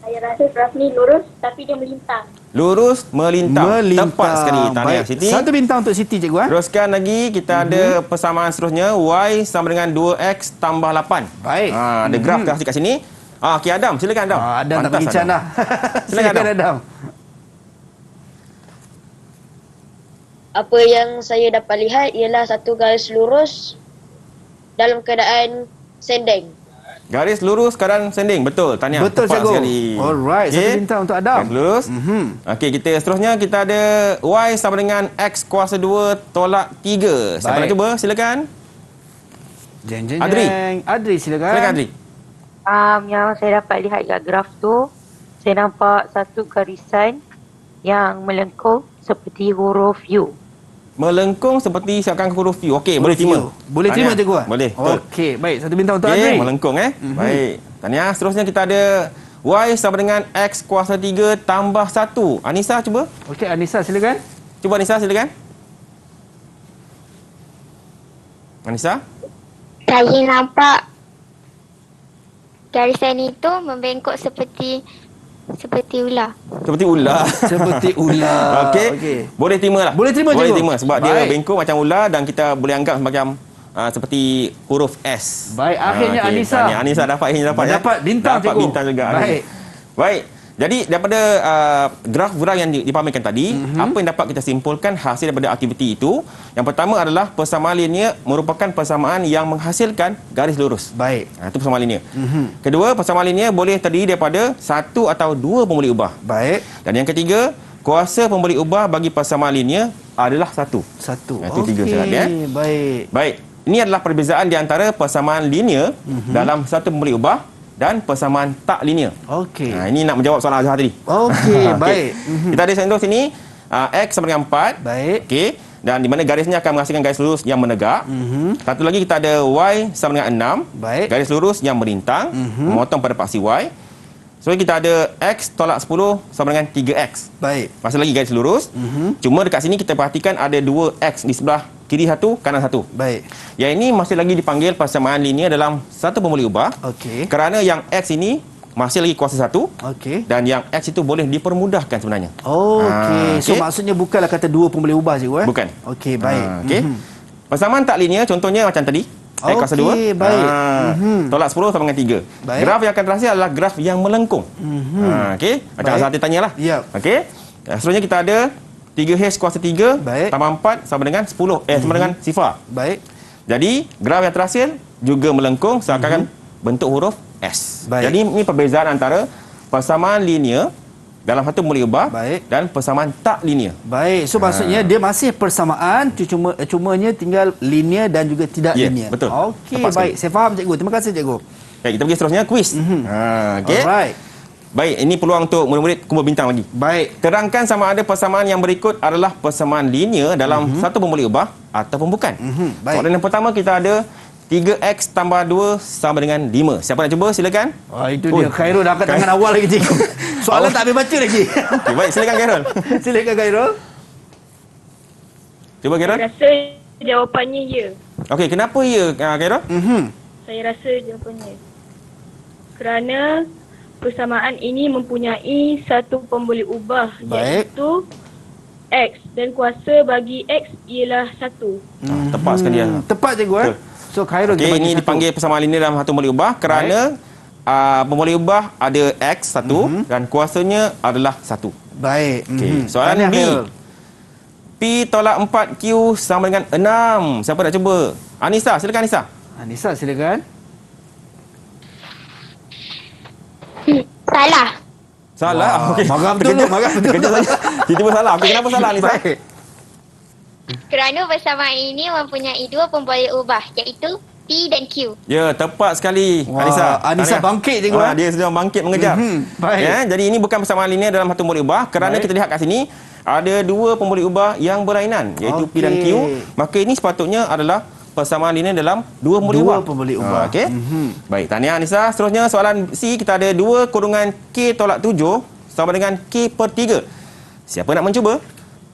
E: Saya rasa graf ni lurus tapi dia melintang.
A: Lurus melintang. Tepat sekali. Tahniah
B: Baik.
A: Siti.
B: Satu bintang untuk Siti, cikgu.
A: Teruskan lagi, kita ada persamaan seterusnya. Y sama dengan 2X tambah 8.
B: Baik.
A: Ada graf terhasil kat sini. Okey, Adam. Silakan Adam.
B: Adam tak
A: Pantas,
B: pergi can dah.
A: Silakan
B: Adam.
D: Apa yang saya dapat lihat ialah satu garis lurus dalam keadaan sending.
A: Garis lurus keadaan sending. Betul. Tahniah.
B: Betul,
A: Tepat
B: cikgu.
A: sekali.
B: Alright, satu bintang untuk Adam.
A: Garis lurus. Okey, kita seterusnya kita ada Y sama dengan X kuasa 2 tolak 3. Siapa
B: Baik.
A: nak cuba? Silakan.
B: Jeng, jeng,
A: Adri.
B: jeng. Adri, silakan.
A: Silakan Adri.
C: Yang saya dapat lihat kat graf tu, saya nampak satu garisan yang melengkung seperti huruf U.
A: Melengkung seperti siapkan huruf U. Okey, boleh terima.
B: Boleh terima, cikgu?
A: Boleh. betul.
B: Okey, baik. Satu bintang untuk
A: Okey,
B: Adri.
A: melengkung Baik. Tahniah. Seterusnya kita ada Y sama dengan X kuasa 3 tambah 1. Anissa cuba.
B: Okey, Anissa, silakan.
A: Cuba Anissa, silakan. Anissa.
F: Saya nampak garisan itu membengkok seperti ular.
A: Seperti ular.
B: Seperti ular.
A: Okey. Boleh terima lah.
B: Boleh terima,
A: Boleh
B: cikgu?
A: terima sebab dia
B: Baik.
A: bengkok macam ular dan kita boleh anggap macam seperti huruf S.
B: Baik, akhirnya
A: okey.
B: Anissa.
A: Tahniah. Anissa dapat
B: Dapat bintang,
A: Dapat
B: cikgu.
A: bintang juga.
B: Baik.
A: Baik. Jadi daripada graf yang dipamerkan tadi, apa yang dapat kita simpulkan hasil daripada aktiviti itu? Yang pertama adalah persamaan linear merupakan persamaan yang menghasilkan garis lurus.
B: Baik.
A: Itu persamaan linear. Kedua, persamaan linear boleh terdiri daripada satu atau dua pemboleh ubah.
B: Baik.
A: Dan yang ketiga, kuasa pemboleh ubah bagi persamaan linear adalah satu.
B: Satu.
A: Itu tiga syarat
B: Baik.
A: Baik. Ini adalah perbezaan di antara persamaan linear dalam satu pemboleh ubah dan persamaan tak linear.
B: Okey.
A: Ini nak menjawab soalan Azhar tadi.
B: Okey, baik.
A: Kita ada contoh sini X sama dengan 4.
B: Baik.
A: Okey. Dan di mana garisnya akan menghasilkan garis lurus yang menegak. Satu lagi kita ada Y sama dengan 6.
B: Baik.
A: Garis lurus yang melintang, memotong pada paksi Y. So kita ada X tolak 10 sama dengan 3X.
B: Baik.
A: Masih lagi garis lurus. Cuma dekat sini kita perhatikan ada 2X di sebelah kiri satu, kanan satu.
B: Baik.
A: Yang ini masih lagi dipanggil persamaan linear dalam satu pemboleh ubah.
B: Okey.
A: Kerana yang X ini masih lagi kuasa 1.
B: Okey.
A: Dan yang X itu boleh dipermudahkan sebenarnya.
B: Okey. So
A: okey.
B: maksudnya bukanlah kata dua pemboleh ubah cikgu
A: Bukan.
B: Okey, baik.
A: Okey. Persamaan tak linear contohnya macam tadi. X kuasa 2.
B: Okey, baik.
A: Tolak 10 sama dengan 3.
B: Baik.
A: Graf yang akan terhasil adalah graf yang melengkung. Okey. Macam
B: Baik.
A: Azhar tanya lah.
B: Yap.
A: Okey. Seterusnya kita ada 3H kuasa 3
B: Baik.
A: tambah 4 sama dengan 10. Sama dengan sifar.
B: Baik.
A: Jadi graf yang terhasil juga melengkung seakan bentuk huruf S.
B: Baik.
A: Jadi ini perbezaan antara persamaan linear dalam satu pemboleh ubah
B: Baik.
A: dan persamaan tak linear.
B: Baik. So maksudnya dia masih persamaan, cumanya tinggal linear dan juga tidak
A: Ya,
B: linear.
A: betul.
B: Okey,
A: Tepat
B: baik. Saya faham cikgu. Terima kasih cikgu.
A: Baik, kita pergi seterusnya kuis. Okey.
B: Alright.
A: Baik, ini peluang untuk murid-murid kumpul bintang lagi.
B: Baik.
A: Terangkan sama ada persamaan yang berikut adalah persamaan linear dalam satu pemboleh ubah ataupun bukan.
B: Baik.
A: Soalan yang pertama kita ada 3X tambah 2 sama dengan 5. Siapa nak cuba? Silakan.
B: Wah, itu dia. Khairul dah angkat tangan awal lagi cikgu. Soalan tak habis baca lagi.
A: Okay, baik, silakan Khairul.
B: Silakan Khairul.
A: Cuba Khairul.
E: Saya rasa jawapannya ya.
A: Okey, kenapa ya Khairul?
E: Saya rasa jawapannya. Kerana persamaan ini mempunyai satu pemboleh ubah,
B: Baik.
E: iaitu X, dan kuasa bagi X ialah 1.
A: Tepat sekali ya.
B: Tepat cikgu
A: Betul.
B: So Khairul
A: Okey,
B: kita bagi
A: ini
B: satu.
A: dipanggil persamaan linear dalam satu pemboleh ubah kerana pemboleh ubah ada X 1 dan kuasanya adalah 1.
B: Baik.
A: Okey, soalan
B: Tahniah,
A: B.
B: Khairul.
A: P tolak 4Q sama dengan 6. Siapa nak cuba? Anissa, silakan Anissa.
B: Anissa, silakan.
F: Salah.
A: Salah. Okey.
B: Marah betul tu, marah betul.
A: Kerja saja. Tiba-tiba salah. Okey, kenapa salah Anissa?
B: Baik.
F: Kerana persamaan ini mempunyai dua pemboleh ubah iaitu P dan Q.
A: Ya, tepat sekali
B: Wah,
A: Anissa.
B: Anissa
A: Tahniah.
B: bangkit cikgu,
A: Dia sedang bangkit mengejar.
B: Baik.
A: Ya, jadi ini bukan persamaan linear dalam satu pemboleh ubah kerana
B: Baik.
A: kita lihat kat sini ada dua pemboleh ubah yang berlainan iaitu P dan Q. Maka ini sepatutnya adalah persamaan linear dalam dua pemboleh ubah.
B: Dua pemboleh ubah.
A: Okey. Baik, tahniah Anissa. Seterusnya soalan C kita ada 2 kurungan K tolak 7 sama dengan K per 3. Siapa nak mencuba?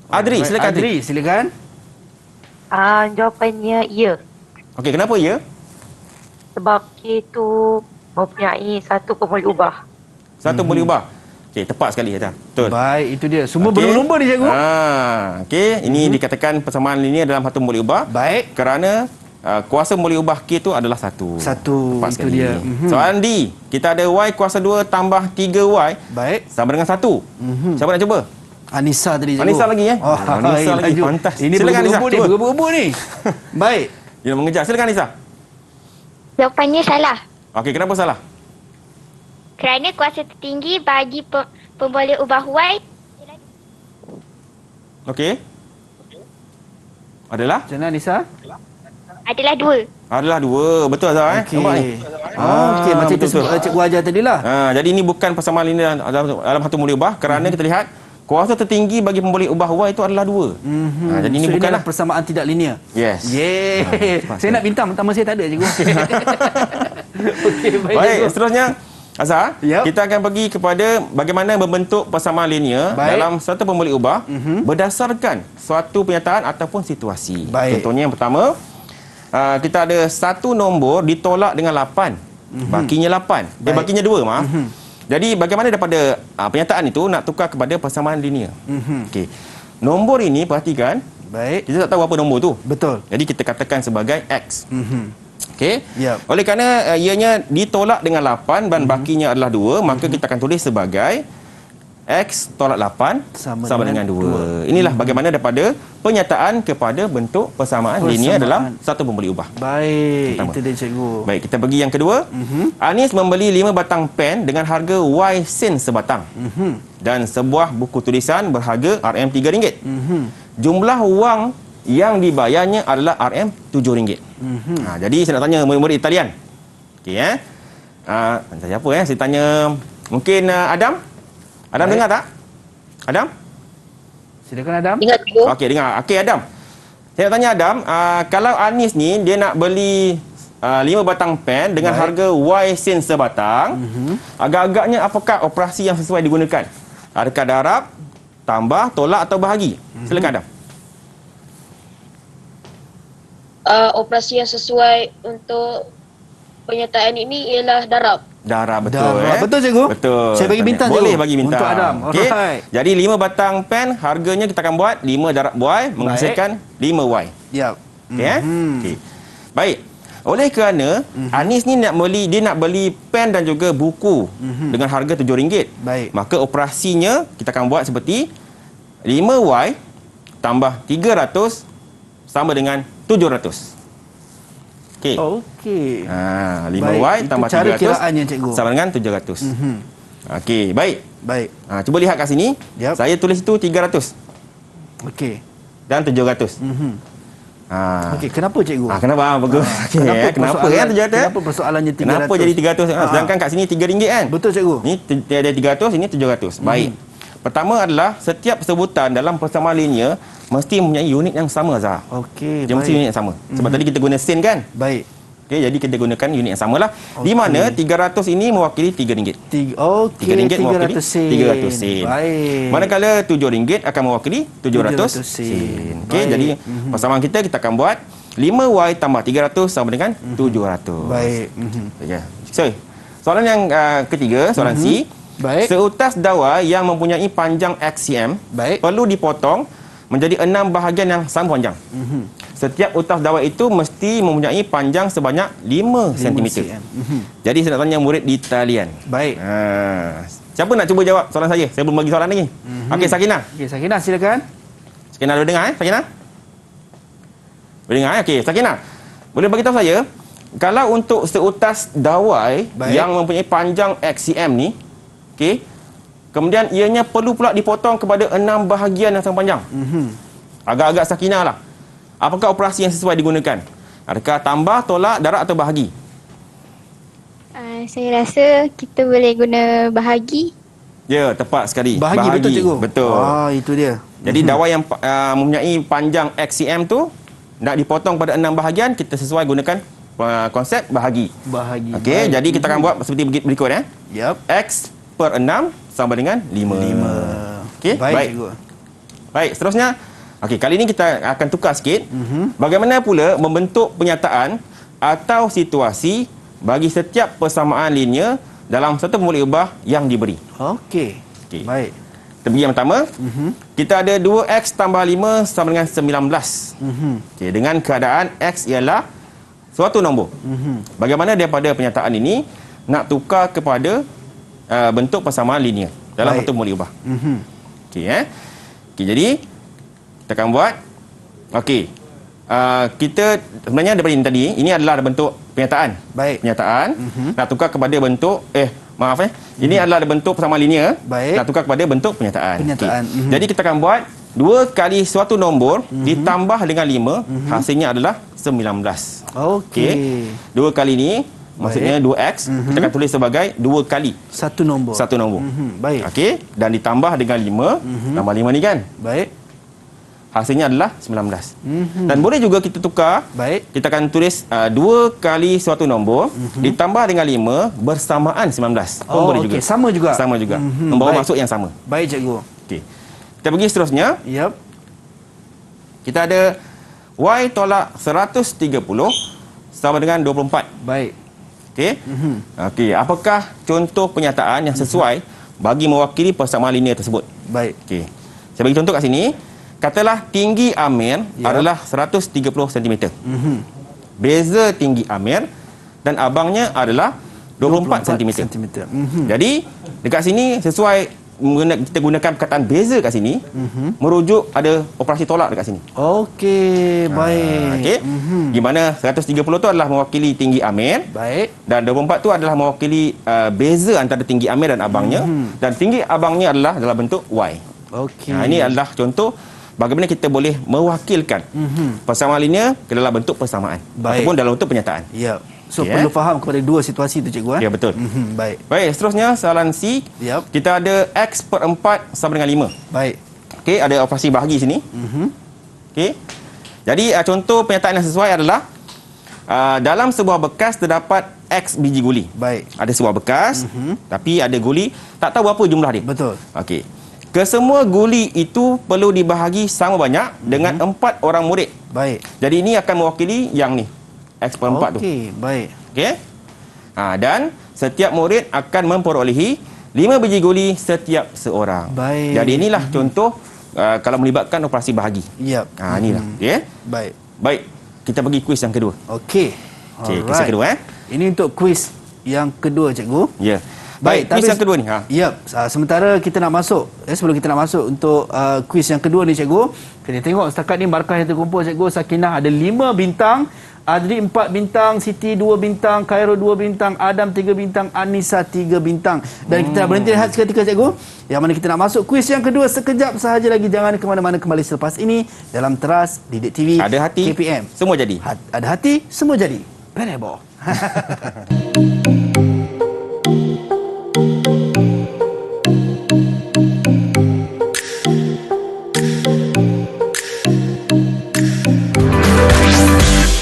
A: Adri,
B: Baik,
A: silakan Adri.
B: Adri, silakan.
C: Jawapannya ya.
A: Okey, kenapa ya?
C: Sebab K itu mempunyai satu pemboleh ubah.
A: Satu pemboleh ubah. Okey, tepat sekali Azhar. Betul.
B: Baik, itu dia. Semua
A: Okey.
B: berlumba ni cikgu.
A: Okey, ini dikatakan persamaan linear dalam satu pemboleh ubah.
B: Baik.
A: Kerana kuasa pemboleh ubah K itu adalah 1.
B: Satu,
A: Tepat
B: itu
A: sekali.
B: dia.
A: Soalan D, kita ada Y kuasa 2 tambah 3Y
B: Baik.
A: sama dengan 1. Siapa nak cuba?
B: Anissa tadi cikgu.
A: Anissa lagi,
B: Oh,
A: Anissa lagi.
B: laju.
A: Pantas.
B: Ini
A: Silakan, Anissa,
B: bergebuk ni,
A: cuba.
B: bergebuk ni. Baik.
A: Dia nak mengejar. Silakan Anissa.
F: Jawapannya salah.
A: Okey, kenapa salah?
F: Kerana kuasa tertinggi bagi pemboleh ubah Y
A: Okey. Adalah?
B: Macam mana Anissa?
F: adalah 2.
A: Adalah 2. Betul Azhar
B: Okey.
A: Nampak ni?
B: Okey, macam itu
A: betul.
B: cikgu ajar tadi lah.
A: Jadi ini bukan persamaan linear dalam satu pemboleh ubah kerana kita lihat kuasa tertinggi bagi pemboleh ubah Y itu adalah 2. Jadi ini
B: So,
A: bukanlah
B: persamaan tidak linear.
A: Yes.
B: Yeay. Saya nak bintang, pertama saya tak ada cikgu. Okey, baik.
A: Baik,
B: cikgu.
A: seterusnya Azhar,
B: Yep.
A: kita akan pergi kepada bagaimana membentuk persamaan linear
B: Baik.
A: dalam satu pemboleh ubah berdasarkan suatu penyataan ataupun situasi.
B: Baik.
A: Contohnya yang pertama, kita ada satu nombor ditolak dengan 8. Bakinya 8. Dia
B: Baik.
A: bakinya 2, maaf. Jadi bagaimana daripada penyataan itu nak tukar kepada persamaan linear? Okey. Nombor ini perhatikan,
B: Baik.
A: kita tak tahu apa nombor tu.
B: Betul.
A: Jadi kita katakan sebagai X. Okey.
B: Yep.
A: Oleh kerana ianya ditolak dengan 8 dan bakinya adalah 2, maka kita akan tulis sebagai X tolak 8 sama dengan 2. Inilah bagaimana daripada penyataan kepada bentuk persamaan linear dalam satu pemboleh ubah.
B: Baik,
A: Pertama.
B: itu dia cikgu.
A: Baik, kita pergi yang kedua. Anis membeli 5 batang pen dengan harga Y sen sebatang. Dan sebuah buku tulisan berharga RM3. Jumlah wang yang dibayarnya adalah RM7. Jadi saya nak tanya murid-murid Italian. Okey saya apa saya tanya mungkin Adam. Adam
B: Baik.
A: dengar tak? Adam?
B: Silakan Adam.
D: Ingat cikgu.
A: Okey dengar. Okey Adam. Saya nak tanya Adam, kalau Anis ni dia nak beli 5 batang pen dengan harga Y sen sebatang, agak-agaknya apakah operasi yang sesuai digunakan? Adakah darab, tambah, tolak atau bahagi? Silakan Adam.
D: Operasi yang sesuai untuk penyertaan ini ialah darab.
A: Darab, betul.
B: Darab. Betul, cikgu?
A: Betul.
B: Saya bagi bintang,
A: Boleh
B: cikgu.
A: bagi bintang.
B: Untuk Adam.
A: Okey.
B: Alright.
A: Jadi 5 batang pen, harganya kita akan buat 5 darab Y menghasilkan 5Y.
B: Yap.
A: Okey, Okey. Baik. Oleh kerana Anis ni nak beli pen dan juga buku dengan harga RM7.
B: Baik.
A: Maka operasinya kita akan buat seperti 5Y tambah 300 sama dengan 700. Okey.
B: Okey.
A: 5Y
B: Baik,
A: tambah
B: itu cara
A: 300
B: kiraannya, cikgu.
A: sama dengan 700. Okey, baik.
B: Baik.
A: Cuba lihat kat sini.
B: Yap.
A: Saya tulis itu 300
B: Okey.
A: dan 700.
B: Okey, kenapa, cikgu?
A: Kenapa? Bagus. Okey, kenapa ya 700?
B: Kenapa persoalannya 300?
A: Kenapa jadi 300? Sedangkan kat sini RM3 kan?
B: Betul, cikgu.
A: Ni ada 300, ini 700. Baik. Pertama adalah setiap sebutan dalam persamaan linear mesti mempunyai unit yang sama, Azhar.
B: Okey,
A: Dia mesti unit yang sama. Sebab tadi kita guna sen kan?
B: Baik.
A: Okey, jadi kita gunakan unit yang samalah. Di mana 300 ini mewakili RM3.
B: Okey,
A: RM3 mewakili
B: 300 sen.
A: 300 sen.
B: Baik.
A: Manakala RM7 akan mewakili 700 sen. Okey, jadi persamaan kita akan buat 5Y tambah 300 sama dengan 700.
B: Baik.
A: Okay. So, soalan yang ketiga, soalan C.
B: Baik.
A: Seutas dawai yang mempunyai panjang XCM perlu dipotong menjadi 6 bahagian yang sama panjang. Setiap utas dawai itu mesti mempunyai panjang sebanyak 5 cm. Jadi saya nak tanya murid di talian.
B: Baik.
A: Siapa nak cuba jawab soalan saya? Saya belum bagi soalan lagi. Okey, Sakinah.
B: Okey, Sakinah silakan.
A: Sakinah boleh dengar Sakinah? Boleh dengar Okey, Sakinah. Boleh bagi tahu saya, kalau untuk seutas dawai yang mempunyai panjang XCM ni, okey, kemudian ianya perlu pula dipotong kepada 6 bahagian yang sama panjang. Agak-agak Sakinah lah. Apakah operasi yang sesuai digunakan? Adakah tambah, tolak, darab atau bahagi?
G: Saya rasa kita boleh guna bahagi.
A: Ya, tepat sekali.
B: Bahagi. Betul, cikgu?
A: Betul.
B: Itu dia.
A: Jadi dawai yang mempunyai panjang XCM tu nak dipotong pada 6 bahagian, kita sesuai gunakan konsep bahagi.
B: Bahagi.
A: Okey, jadi kita akan buat seperti berikut ya.
B: Yap.
A: X per 6 sama dengan 5. Okey, baik.
B: Cikgu.
A: Baik, seterusnya. Okey, kali ini kita akan tukar sikit. Bagaimana pula membentuk penyataan atau situasi bagi setiap persamaan linear dalam satu formula ubah yang diberi.
B: Okey. Baik.
A: Kita pergi yang pertama. Kita ada 2X tambah 5 sama dengan 19. Okey, dengan keadaan X ialah suatu nombor. Bagaimana daripada penyataan ini nak tukar kepada bentuk persamaan linear dalam satu formula ubah. Okey, Okey, jadi kita akan buat. Okey. Kita sebenarnya daripada ini tadi, ini adalah bentuk penyataan.
B: Baik.
A: Penyataan nak tukar kepada bentuk ini adalah bentuk persamaan linear.
B: Baik.
A: Nak tukar kepada bentuk penyataan.
B: Penyataan.
A: Okey. Jadi kita akan buat 2 kali suatu nombor ditambah dengan 5, hasilnya adalah 19.
B: Okey.
A: 2 kali ni maksudnya 2X, kita akan tulis sebagai 2 kali
B: satu nombor. Baik.
A: Okey, dan ditambah dengan 5, tambah 5 ni kan?
B: Baik.
A: Hasilnya adalah 19. Dan boleh juga kita tukar.
B: Baik.
A: Kita akan tulis 2 kali suatu nombor ditambah dengan 5 bersamaan 19. Boleh juga.
B: Sama juga.
A: Sama juga. Membawa maksud yang sama.
B: Baik, cikgu.
A: Okey. Kita pergi seterusnya.
B: Yap.
A: Kita ada Y tolak 130 sama dengan 24.
B: Baik.
A: Okey. Okey, apakah contoh penyataan yang sesuai bagi mewakili persamaan linear tersebut?
B: Baik.
A: Okey. Saya bagi contoh kat sini. Katalah tinggi Amir adalah 130 cm. Beza tinggi Amir dan abangnya adalah 24 cm. Jadi dekat sini sesuai kita gunakan perkataan beza kat sini, merujuk ada operasi tolak dekat sini.
B: Okey, baik.
A: Okey. Di mana 130 tu adalah mewakili tinggi Amir.
B: Baik.
A: Dan 24 tu adalah mewakili beza antara tinggi Amir dan abangnya, dan tinggi abangnya adalah dalam bentuk Y.
B: Okey.
A: Ini adalah contoh bagaimana kita boleh mewakilkan persamaan linear ke dalam bentuk persamaan.
B: Baik.
A: Ataupun dalam bentuk penyataan.
B: Ya. So perlu faham kepada dua situasi tu, cikgu.
A: Ya, betul.
B: Baik.
A: Baik, seterusnya soalan C.
B: Yap.
A: Kita ada X per 4 sama dengan 5.
B: Baik.
A: Okey, ada operasi bahagi sini. Okey. Jadi contoh pernyataan yang sesuai adalah dalam sebuah bekas terdapat X biji guli.
B: Baik.
A: Ada sebuah bekas, tapi ada guli, tak tahu berapa jumlah dia.
B: Betul.
A: Okey. Kesemua guli itu perlu dibahagi sama banyak dengan 4 orang murid.
B: Baik.
A: Jadi ini akan mewakili yang ni, X per 4 tu.
B: Okey, baik.
A: Okey. Dan setiap murid akan memperolehi 5 biji guli setiap seorang.
B: Baik.
A: Jadi inilah contoh kalau melibatkan operasi bahagi.
B: Yep.
A: Inilah. Okey.
B: Baik.
A: Baik. Kita pergi kuis yang kedua.
B: Okey.
A: Okey, kuis yang kedua
B: Ini untuk kuis yang kedua, cikgu.
A: Ya. Baik, kuis yang kedua ni.
B: Ya, sementara kita nak masuk, sebelum kita nak masuk untuk kuis yang kedua ni, cikgu, kita tengok setakat ni markah yang terkumpul, cikgu. Sakinah ada 5 bintang, Adri 4 bintang, Siti 2 bintang, Khairul 2 bintang, Adam 3 bintang, Anissa 3 bintang. Dan kita nak berhenti rehat seketika, cikgu. Yang mana kita nak masuk kuis yang kedua sekejap sahaja lagi. Jangan ke mana-mana, kembali selepas ini dalam Teras Didik TV.
A: Ada hati,
B: KPM.
A: semua jadi.
B: Ada hati, semua jadi. Penebo.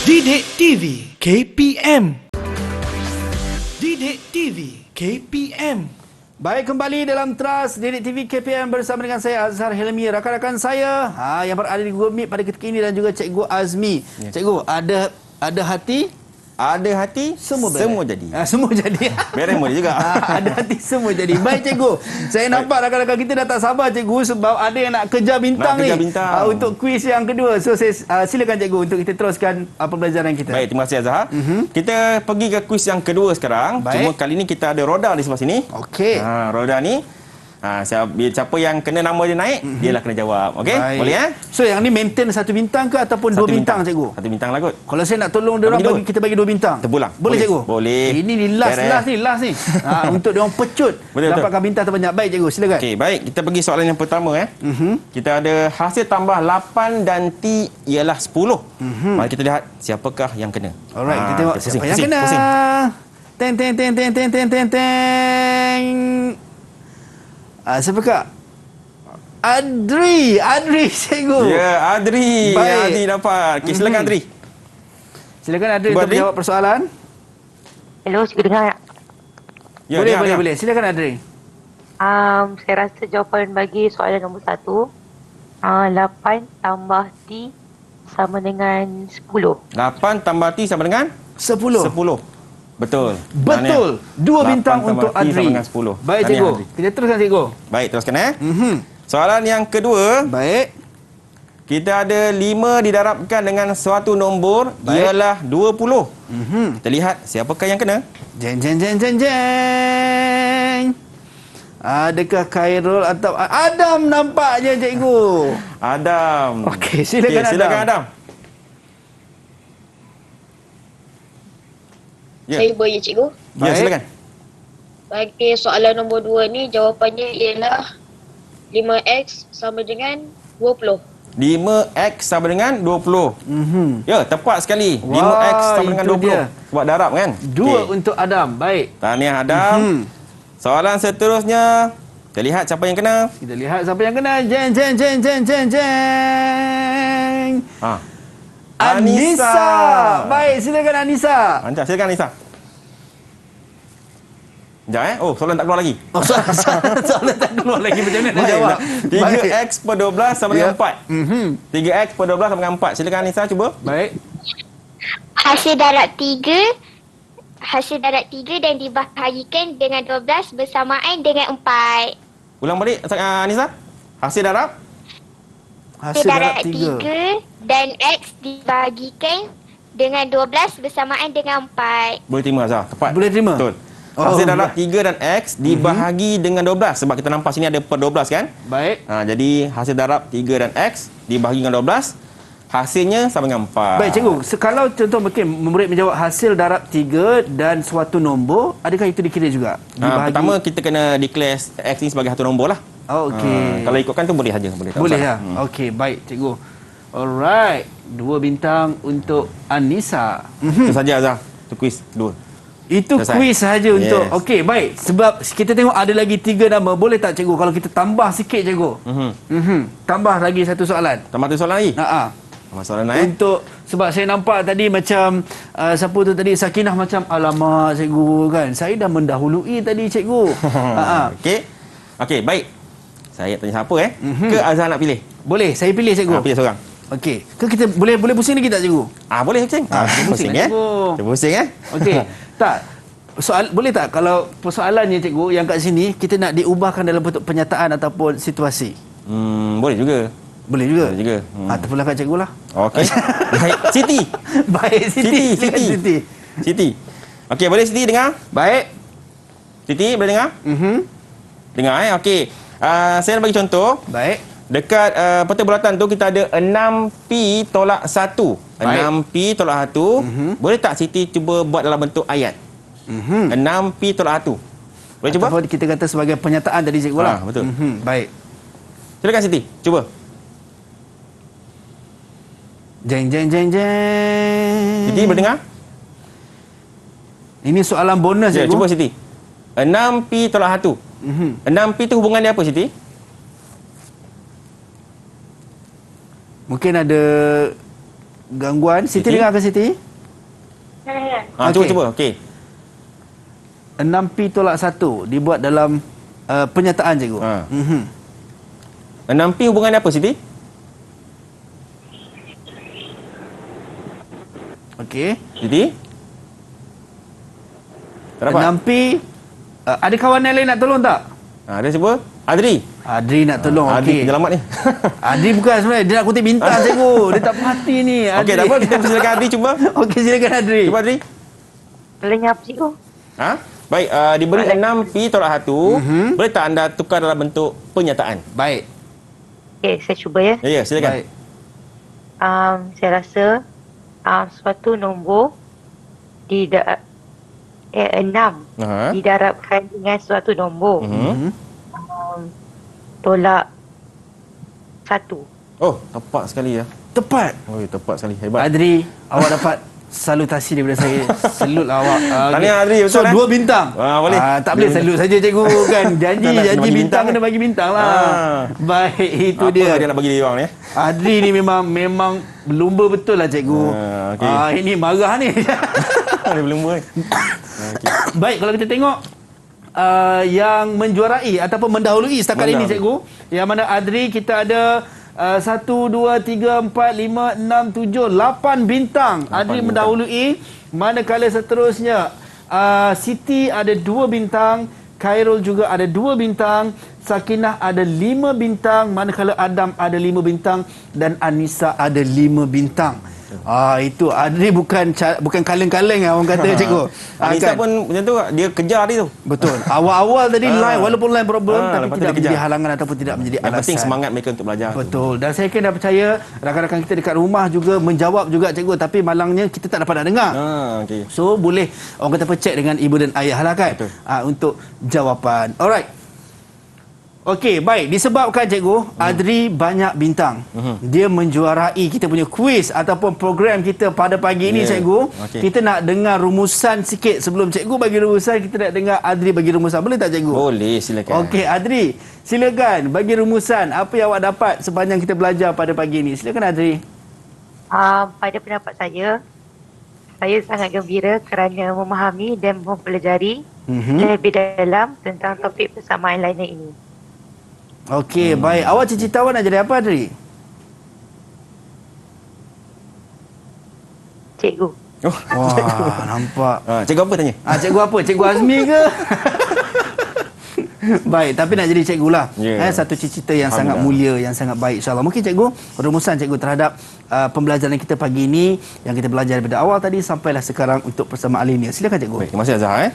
I: Didik TV KPM. Didik TV KPM.
B: Baik, kembali dalam Teras Didik TV KPM bersama dengan saya Azhar Hilmi, rakan-rakan saya yang berada di Google Meet pada ketika ini, dan juga Cikgu Azmi. Ya. Cikgu, ada hati? Ada hati, semua jadi. Semua jadi.
A: Beres boleh juga.
B: Ada hati, semua jadi. Baik, cikgu. Saya nampak rakan-rakan kita dah tak sabar, cikgu, sebab ada yang nak kejar bintang ni. Untuk kuis yang kedua. So, saya silakan, cikgu, untuk kita teruskan pembelajaran kita.
A: Baik, terima kasih, Azhar. Kita pergi ke kuis yang kedua sekarang. Baik. Cuma kali ni kita ada roda di sebelah sini.
B: Okey.
A: Roda ni, siapa yang kena nama dia naik, dialah kena jawab. Okey? Boleh,
B: So, yang ni maintain 1 bintang ke ataupun 2 bintang, cikgu?
A: 1 bintang lah kot.
B: Kalau saya nak tolong dia orang, kita bagi 2 bintang.
A: Terpulang.
B: Boleh, cikgu?
A: Boleh.
B: Ini last ni. Untuk dia orang pecut. Dapatkan bintang terbanyak. Baik, cikgu, silakan.
A: Okey, baik. Kita pergi soalan yang pertama. Kita ada hasil tambah 8 dan T ialah 10. Mari kita lihat siapakah yang kena.
B: Alright, kita tengok siapa yang kena. Teng. Siapakah? Adri, cikgu.
A: Ya, Adri.
B: Baik.
A: Adri dapat. Okey, silakan Adri.
B: Silakan Adri untuk menjawab persoalan.
C: Hello, cikgu dengar tak?
A: Ya,
B: boleh. Silakan Adri.
C: Saya rasa jawapan bagi soalan nombor 1, 8 tambah T sama dengan 10.
A: 8 tambah T sama dengan
B: 10.
A: Betul.
B: 2 bintang untuk Adri.
A: Sama dengan 10.
B: Baik, cikgu. Kita teruskan, cikgu.
A: Baik, teruskan. Soalan yang kedua.
B: Baik.
A: Kita ada 5 didarabkan dengan suatu nombor. Baik. Ialah 20. Kita lihat siapakah yang kena.
B: Jeng. Adakah Khairul atau Adam nampaknya, cikgu?
A: Adam.
B: Okey, silakan
A: Adam.
D: Ya. Saya boleh, cikgu?
A: Ya, silakan.
D: Bagi soalan nombor 2 ni, jawapannya ialah 5X sama dengan 20.
A: 5X sama dengan 20. Ya, tepat sekali. 5X sama dengan 20. Dia. Sebab darab kan?
B: 2 untuk Adam. Baik.
A: Tahniah, Adam. Soalan seterusnya. Kita lihat siapa yang kena. Jeng.
B: Anissa. Baik, silakan Anissa.
A: Silakan Anissa. Sekejap soalan tak keluar lagi.
B: Soalan tak keluar lagi. Macam mana nak jawab?
A: 3x per 12 sama dengan 4. 3x per 12 sama dengan 4. Silakan Anissa, cuba.
B: Baik.
F: Hasil darab 3 dan dibahagikan dengan 12 bersamaan dengan 4.
A: Ulang balik, Anissa. Hasil darab
F: 3 dan X dibahagikan dengan 12 bersamaan dengan 4.
A: Boleh terima, Azhar. Tepat.
B: Boleh terima?
A: Betul. Hasil darab 3 dan X dibahagi dengan 12. Sebab kita nampak sini ada per 12 kan?
B: Baik.
A: Jadi hasil darab 3 dan X dibahagi dengan 12. Hasilnya sama dengan 4.
B: Baik, cikgu. Kalau contoh mungkin murid menjawab hasil darab 3 dan suatu nombor, adakah itu dikira juga?
A: Pertama kita kena declare X ni sebagai satu nombor lah.
B: Okey.
A: Kalau ikutkan tu boleh saja.
B: Boleh ya? Okey, baik, cikgu. Alright. 2 bintang untuk Anissa.
A: Itu saja, Azhar. Itu kuis kedua.
B: Itu kuis sahaja untuk. Okey, baik. Sebab kita tengok ada lagi 3 nama. Boleh tak, cikgu, kalau kita tambah sikit, cikgu? Tambah lagi satu soalan.
A: Tambah satu soalan lagi? Soalan lain.
B: Untuk sebab saya nampak tadi macam siapa tu tadi Sakinah macam alamak cikgu kan. Saya dah mendahului tadi cikgu.
A: Okey, baik. Saya tanya siapa Ke Azhar nak pilih?
B: Boleh, saya pilih cikgu.
A: Pilih seorang.
B: Okey. Ke kita boleh pusing lagi tak cikgu?
A: Boleh pusing.
B: Pusing cikgu.
A: Kita pusing
B: Okey. Tak. Boleh tak kalau persoalannya cikgu yang kat sini kita nak diubahkan dalam bentuk penyataan ataupun situasi?
A: Boleh juga.
B: Boleh juga.
A: Terpulang
B: kat cikgu lah.
A: Okey. Baik, Siti.
B: Baik, Siti.
A: Siti. Okey, boleh Siti dengar?
B: Baik.
A: Siti boleh dengar? Dengar Okey. Saya nak bagi contoh.
B: Baik.
A: Dekat peta bulatan tu kita ada 6P tolak 1. 6P tolak 1. Boleh tak Siti cuba buat dalam bentuk ayat? 6P tolak 1. Boleh cuba?
B: Ataupun kita kata sebagai penyataan tadi cikgu lah.
A: Betul.
B: Baik.
A: Silakan Siti, cuba.
B: Jeng.
A: Siti boleh dengar?
B: Ini soalan bonus cikgu.
A: Cuba Siti. 6P tolak 1. 6P tu hubungan dia apa Siti?
B: Mungkin ada gangguan. Siti dengar ke Siti?
A: Cuba. Okey.
B: 6P tolak 1 dibuat dalam penyataan cikgu.
A: 6P hubungan dia apa Siti?
B: Okey.
A: Siti? Tak dapat?
B: 6P ada kawan yang lain nak tolong tak?
A: Dia cuba. Adri
B: nak tolong.
A: Adri penyelamat ni.
B: Adri bukan sebenarnya. Dia nak kutip bintang cikgu. Dia tak puas hati ni.
A: Okey, tak apa. Kita silakan Adri cuba.
B: Okey, silakan Adri.
A: Cuba Adri.
C: Boleh apa cikgu?
A: Baik, diberi 6P tolak 1. Boleh tak anda tukar dalam bentuk penyataan?
B: Baik.
C: Okey, saya cuba ya.
A: Ya, silakan.
B: Baik.
C: Saya rasa suatu nombor 6 didarabkan dengan suatu nombor tolak 1.
A: Oh, tepat sekali ya.
B: Tepat.
A: Oh, tepat sekali. Hebat.
B: Adri, awak dapat salutasi daripada saya. Selut awak.
A: Tahniah Adri, betul.
B: So 2 bintang.
A: Boleh.
B: Tak boleh salut saja cikgu kan. Janji bintang kena bagi bintang lah. Baik, itu dia.
A: Dia nak bagi dia orang ni.
B: Adri ni memang lumba betul lah cikgu. Ini marah ni.
A: Dia lumba ni.
B: Baik, kalau kita tengok yang menjuarai ataupun mendahului setakat ini cikgu, yang mana Adri kita ada 1, 2, 3, 4, 5, 6, 7, 8 bintang. Adri mendahului. Manakala seterusnya Siti ada 2 bintang, Khairul juga ada 2 bintang, Sakinah ada 5 bintang, manakala Adam ada 5 bintang dan Anissa ada 5 bintang. Itu Adri bukan kaleng-kaleng orang kata cikgu.
A: Anissa pun macam tu, dia kejar dia tu.
B: Betul. Awal-awal tadi line walaupun line problem tapi tidak menjadi halangan ataupun tidak menjadi alasan.
A: Yang penting semangat mereka untuk belajar.
B: Betul. Dan saya kena percaya rakan-rakan kita dekat rumah juga menjawab juga cikgu, tapi malangnya kita tak dapat nak dengar. So boleh orang kata cek dengan ibu dan ayah lah kan. Untuk jawapan. Alright. Okey, baik. Disebabkan cikgu, Adri banyak bintang. Dia menjuarai kita punya kuis ataupun program kita pada pagi ini cikgu. Kita nak dengar rumusan sikit. Sebelum cikgu bagi rumusan, kita nak dengar Adri bagi rumusan. Boleh tak cikgu?
A: Boleh, silakan.
B: Okey, Adri, silakan bagi rumusan. Apa yang awak dapat sepanjang kita belajar pada pagi ini? Silakan Adri.
C: Pada pendapat saya sangat gembira kerana memahami dan mempelajari lebih dalam tentang topik persamaan linear ini.
B: Okey, baik. Awak cita-cita awak nak jadi apa, Adri?
C: Cikgu.
B: Wah, nampak.
A: Cikgu apa tanya?
B: Cikgu apa? Cikgu Azmi ke? Baik, tapi nak jadi cikgu lah. Satu cita-cita yang sangat mulia, yang sangat baik insyaAllah. Mungkin cikgu, rumusan cikgu terhadap pembelajaran kita pagi ini, yang kita belajar daripada awal tadi sampailah sekarang untuk persamaan linear. Silakan cikgu.
A: Baik, terima kasih Azhar.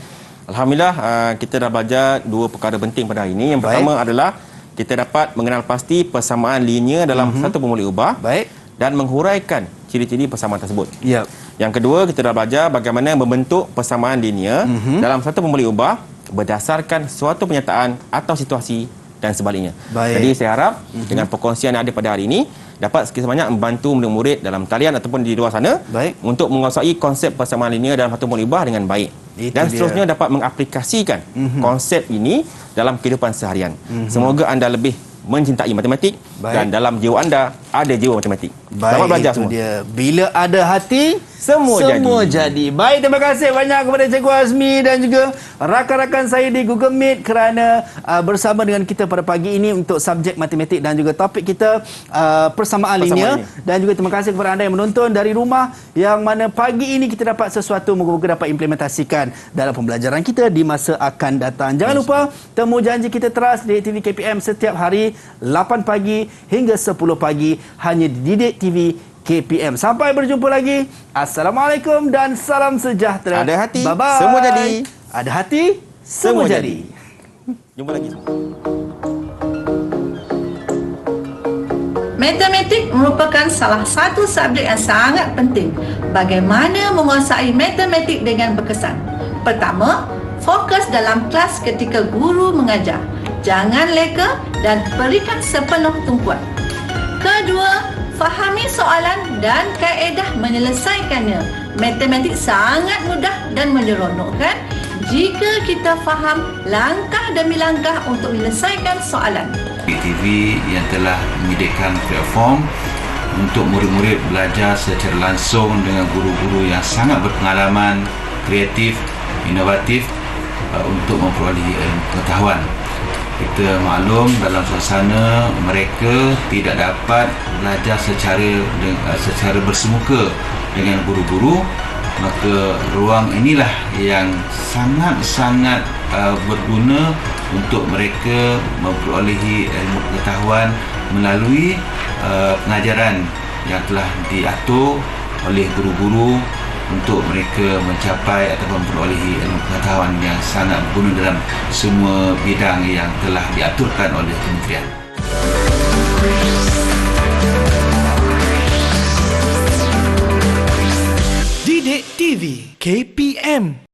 A: Alhamdulillah, kita dah belajar 2 perkara penting pada hari ini. Yang pertama adalah kita dapat mengenal pasti persamaan linear dalam satu formula ubah dan menghuraikan ciri-ciri persamaan tersebut. Yang kedua, kita dah belajar bagaimana membentuk persamaan linear dalam satu formula ubah berdasarkan suatu penyataan atau situasi dan sebaliknya. Jadi saya harap dengan perkongsian yang ada pada hari ini dapat sedikit sebanyak membantu murid-murid dalam talian ataupun di luar sana untuk menguasai konsep persamaan linear dalam satu formula ubah dengan baik. Dan seterusnya dapat mengaplikasikan konsep ini dalam kehidupan seharian. Semoga anda lebih mencintai matematik dan dalam jiwa anda ada jiwa matematik.
B: Baik,
A: Selamat belajar
B: itu
A: semua.
B: dia. Bila ada hati,
A: Semua
B: jadi. Baik, terima kasih banyak kepada Cikgu Azmi dan juga rakan-rakan saya di Google Meet kerana bersama dengan kita pada pagi ini untuk subjek matematik dan juga topik kita persamaan linear. Dan juga terima kasih kepada anda yang menonton dari rumah, yang mana pagi ini kita dapat sesuatu moga-moga dapat implementasikan dalam pembelajaran kita di masa akan datang. Jangan lupa temu janji kita teras di TV KPM setiap hari 8 pagi hingga 10 pagi hanya di Didik TV KPM. Sampai berjumpa lagi. Assalamualaikum dan salam sejahtera.
A: Ada hati,
B: bye-bye.
A: semua jadi.
B: Ada hati, semua jadi.
A: Jumpa lagi.
J: Matematik merupakan salah satu subjek yang sangat penting. Bagaimana menguasai matematik dengan berkesan? Pertama, fokus dalam kelas ketika guru mengajar. Jangan leka dan berikan sepenuh tumpuan. Kedua, fahami soalan dan kaedah menyelesaikannya. Matematik sangat mudah dan menyeronokkan jika kita faham langkah demi langkah untuk menyelesaikan soalan.
K: TV yang telah menyediakan platform untuk murid-murid belajar secara langsung dengan guru-guru yang sangat berpengalaman, kreatif, inovatif untuk memperolehi ilmu pengetahuan. Kita maklum dalam suasana mereka tidak dapat belajar secara bersemuka dengan guru-guru, maka ruang inilah yang sangat-sangat berguna untuk mereka memperolehi ilmu pengetahuan melalui pengajaran yang telah diatur oleh guru-guru untuk mereka mencapai ataupun memperolehi ilmu pengetahuan yang sangat berguna dalam semua bidang yang telah diaturkan oleh kementerian.
I: Didik TV KPM